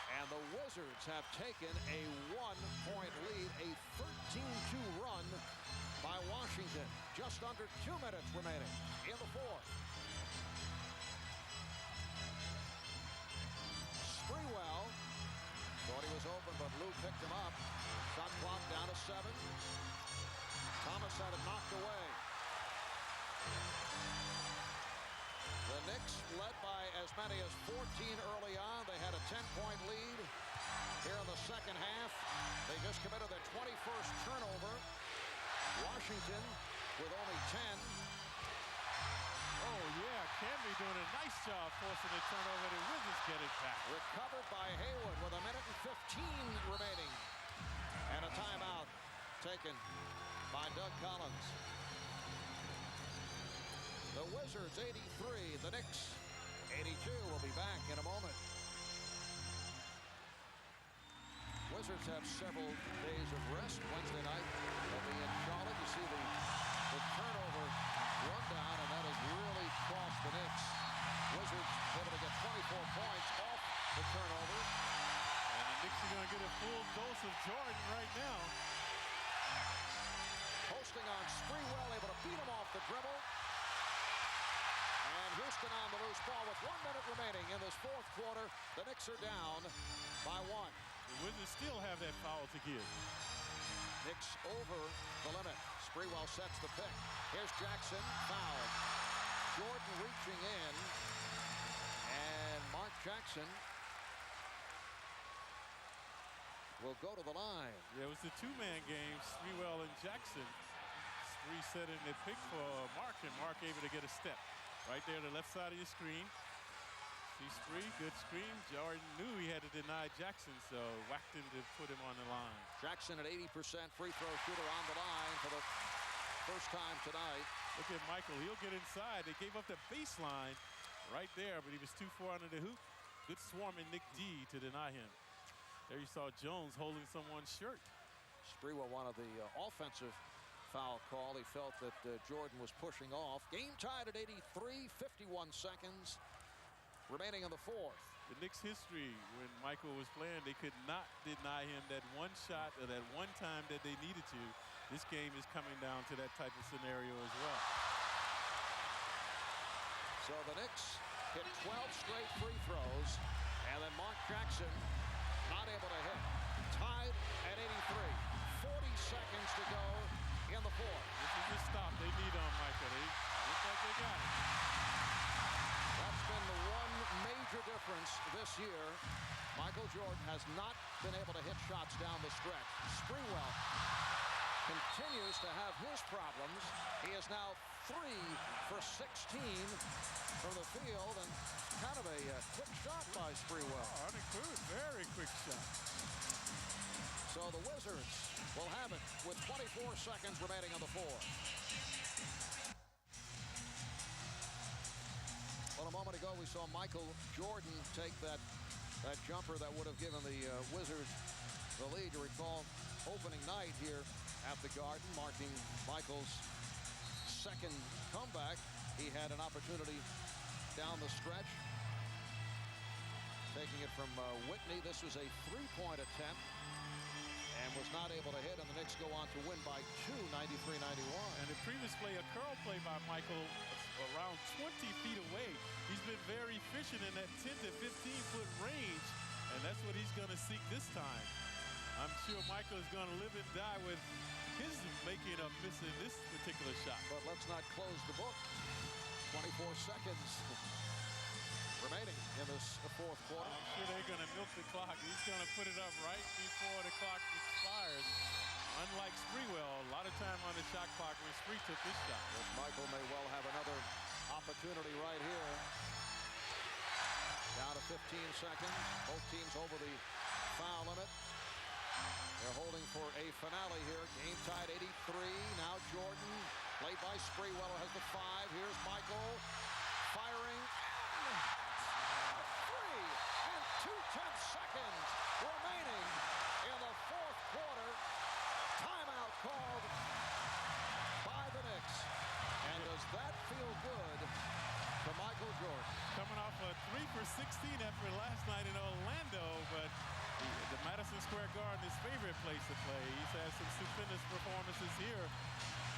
And the Wizards have taken a 1-point lead, a 13-2 run by Washington. Just under 2 minutes remaining in the fourth. Sprewell thought he was open, but Lou picked him up. Shot clock down to 7. Thomas had it knocked away. The Knicks led by as many as 14 early on. They had a 10-point lead here in the second half. They just committed their 21st turnover. Washington with only 10. Oh, yeah, Camby doing a nice job forcing the turnover. The Wizards get it back. Recovered by Haywood with a minute and 15 remaining. And a timeout taken by Doug Collins. The Wizards 83, the Knicks 82. We'll be back in a moment. Wizards have several days of rest. Wednesday night they'll be in Charlotte. You see the turnover rundown, and that has really cost the Knicks. Wizards able to get 24 points off the turnover. And the Knicks are going to get a full dose of Jordan right now. off the dribble. And Houston on the loose ball with 1 minute remaining in this fourth quarter. The Knicks are down by 1. The Wizards still have that foul to give. Knicks over the limit. Sprewell sets the pick. Here's Jackson, fouled. Jordan reaching in. And Mark Jackson will go to the line. Yeah, it was the two-man game, Sprewell and Jackson. Spree set in the pick for Mark, and Mark able to get a step. Right there, the left side of your screen. See Spree, good screen. Jordan knew he had to deny Jackson, so whacked him to put him on the line. Jackson at 80% free throw shooter on the line for the first time tonight. Look at Michael, he'll get inside. They gave up the baseline right there, but he was too far under the hoop. Good swarming Nick D to deny him. There you saw Jones holding someone's shirt. Sprewell wanted the offensive foul call. He felt that Jordan was pushing off. Game tied at 83, 51 seconds remaining in the fourth. The Knicks' history when Michael was playing, they could not deny him that one shot or that one time that they needed to. This game is coming down to that type of scenario as well. So the Knicks hit 12 straight free throws, and then Mark Jackson not able to hit. Tied at 83. 40 seconds to go in the fourth. This is the stop they need on Michael. They look like they got it. That's been the one major difference this year. Michael Jordan has not been able to hit shots down the stretch. Sprewell continues to have his problems. He is now 3 for 16 from the field, and kind of a quick shot by Sprewell. Oh, very quick shot. So the Wizards will have it with 24 seconds remaining on the fourth. Well, a moment ago we saw Michael Jordan take that jumper that would have given the Wizards the lead. You recall opening night here at the Garden, marking Michael's second comeback. He had an opportunity down the stretch, taking it from Whitney. This was a three-point attempt and was not able to hit, and the Knicks go on to win by 2, 93-91. And the previous play, a curl play by Michael around 20 feet away. He's been very efficient in that 10 to 15-foot range, and that's what he's going to seek this time. I'm sure Michael is going to live and die with his making of missing this particular shot. But let's not close the book. 24 seconds remaining in this fourth quarter. I'm sure they're going to milk the clock. He's going to put it up right before the clock expires. Unlike Sprewell, a lot of time on the shot clock when Spree took this shot. Yes, Michael may well have another opportunity right here. Down to 15 seconds. Both teams over the foul limit. They're holding for a finale here. Game tied 83. Now Jordan, played by Sprewell, has the 5. Here's Michael firing. And 2 seconds remaining in the fourth quarter. Timeout called by the Knicks. And does that feel good to Michael Jordan? Coming off a 3 for 16 effort last night in Orlando, but the Madison Square Garden, his favorite place to play. He's had some stupendous performances here.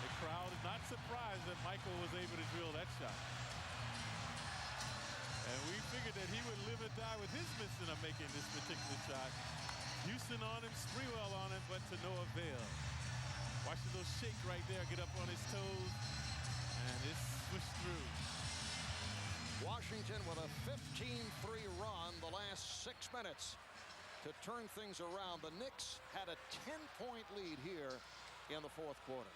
The crowd is not surprised that Michael was able to drill that shot. And we figured that he would live and die with his missing of making this particular shot. Houston on him, Sprewell on him, but to no avail. Watch the little shake right there, get up on his toes, and it's swished through. Washington with a 15-3 run the last 6 minutes to turn things around. The Knicks had a 10-point lead here in the fourth quarter.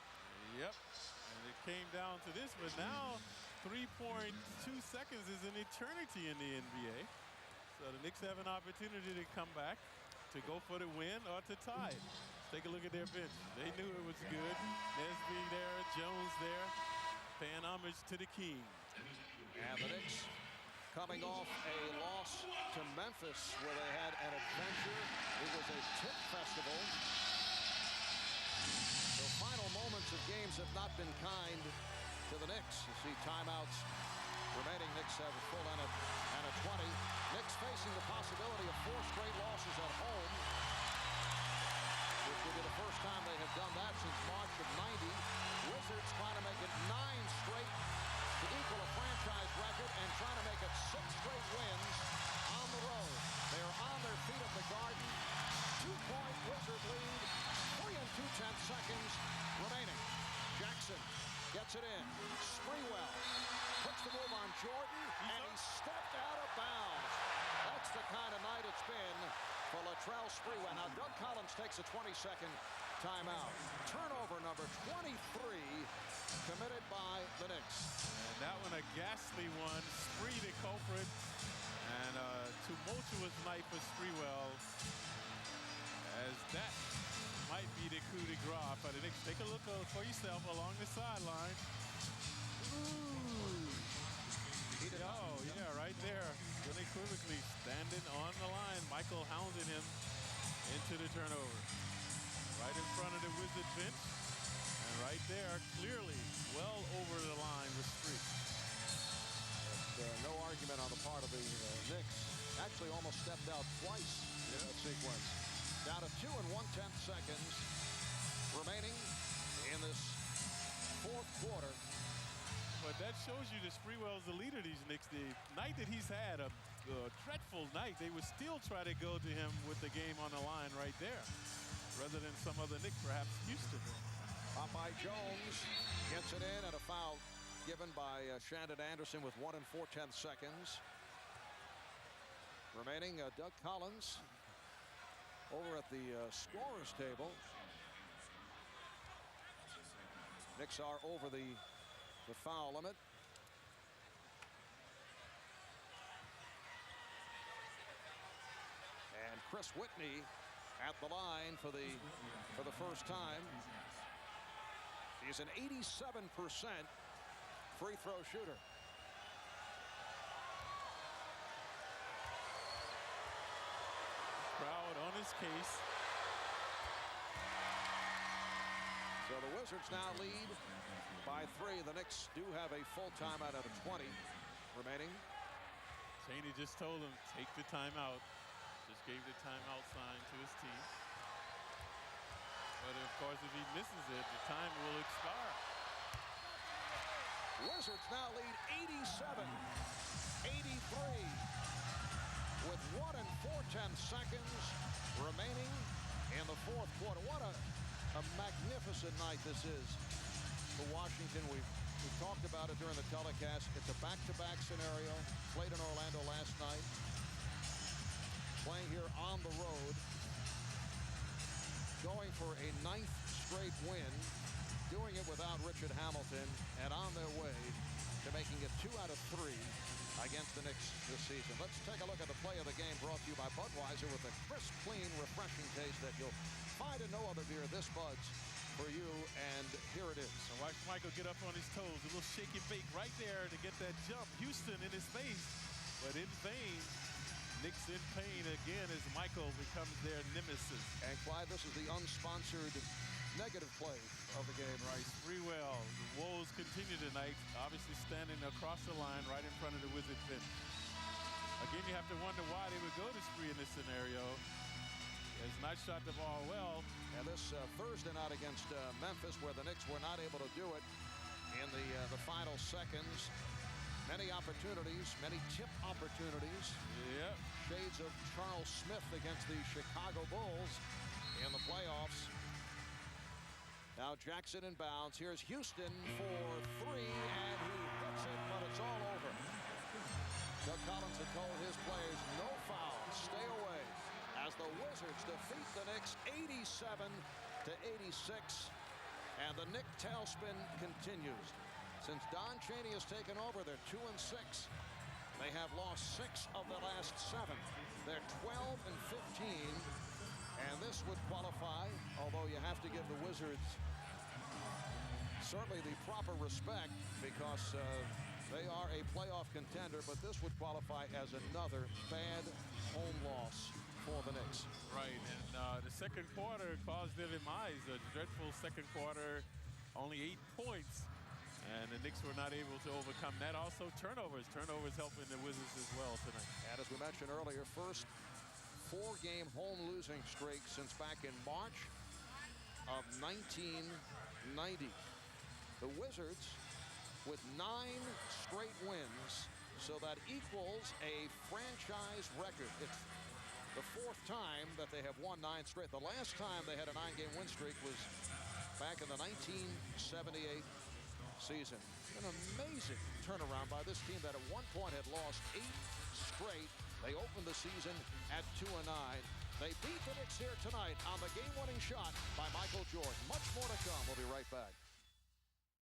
Yep, and it came down to this, but now 3.2 seconds is an eternity in the NBA. So the Knicks have an opportunity to come back, to go for the win or to tie it. Take a look at their bench. They knew it was good. Nesby there, Jones there, paying homage to the king. And the Knicks coming off a loss to Memphis where they had an adventure. It was a tip festival. The final moments of games have not been kind to the Knicks. You see timeouts remaining. Knicks have a full and a 20. Knicks facing the possibility of 4 straight losses at home, which will be the first time they have done that since March of '90. Wizards trying to make it 9 gets it in. Sprewell puts the move on Jordan, and he stepped out of bounds. That's the kind of night it's been for Latrell Sprewell. Now, Doug Collins takes a 20-second timeout. Turnover number 23 committed by the Knicks. And that one a ghastly one. Spree the culprit. And a tumultuous night for Sprewell, as that might be the coup de grace for the Knicks. Take a look for yourself along the sideline. Ooh. Oh, yeah, right there. Unequivocally standing on the line. Michael hounding him into the turnover. Right in front of the Wizard bench. And right there, clearly well over the line with Spree. No argument on the part of the Knicks. Actually almost stepped out twice in that sequence. Down to 2 1/10 seconds remaining in this fourth quarter. But that shows you that Sprewell's the leader of these Knicks. The night that he's had, a dreadful night, they would still try to go to him with the game on the line right there, rather than some other Knicks, perhaps Houston. Popeye Jones gets it in, and a foul given by Shandon Anderson with 1 4/10 seconds remaining. Doug Collins over at the scorer's table. Knicks are over the foul limit. And Chris Whitney at the line for the first time. He's an 87% free throw shooter. Crowd on his case. So the Wizards now lead by 3. The Knicks do have a full timeout out of 20 remaining. Chaney just told him, take the timeout. Just gave the timeout sign to his team. But of course, if he misses it, the time will expire. Wizards now lead 87-83 with 1 4/10 seconds remaining in the fourth quarter. What a magnificent night this is for Washington. We talked about it during the telecast. It's a back-to-back scenario. Played in Orlando last night. Playing here on the road. Going for a 9th straight win. Doing it without Richard Hamilton, and on their way to making it 2 out of 3 against the Knicks this season. Let's take a look at the play of the game, brought to you by Budweiser, with a crisp, clean, refreshing taste that you'll find in no other beer. This Bud's for you, and here it is. So watch Michael get up on his toes, a little shake and bake right there to get that jump. Houston in his face, but in vain. Knicks in pain again as Michael becomes their nemesis. And Clyde, this is the unsponsored negative play of the game. Right, Sprewell. The woes continue tonight, obviously standing across the line right in front of the Wizards bench. Again, you have to wonder why they would go to Spree in this scenario. Has not shot the ball well. And this Thursday night against Memphis, where the Knicks were not able to do it in the final seconds. Many opportunities, many tip opportunities. Yep. Shades of Charles Smith against the Chicago Bulls in the playoffs. Now Jackson inbounds. Here's Houston for 3, and he hits it, but it's all over. Doug Collins had told his players, no foul, stay away, as the Wizards defeat the Knicks 87-86, and the Knick tailspin continues. Since Don Chaney has taken over, they're 2-6. They have lost 6 of the last 7. They're 12-15, and this would qualify, although you have to give the Wizards certainly the proper respect, because they are a playoff contender, but this would qualify as another bad home loss for the Knicks. Right, and the second quarter caused their demise. A dreadful second quarter, only 8 points. And the Knicks were not able to overcome that. Also, turnovers. Turnovers helping the Wizards as well tonight. And as we mentioned earlier, first 4-game home losing streak since back in March of 1990. The Wizards with 9 straight wins, so that equals a franchise record. It's the 4th time that they have won 9 straight. The last time they had a 9-game win streak was back in the 1978 season. An amazing turnaround by this team that at one point had lost 8 straight. They opened the season at 2-9. They beat the Knicks here tonight on the game-winning shot by Michael Jordan. Much more to come. We'll be right back.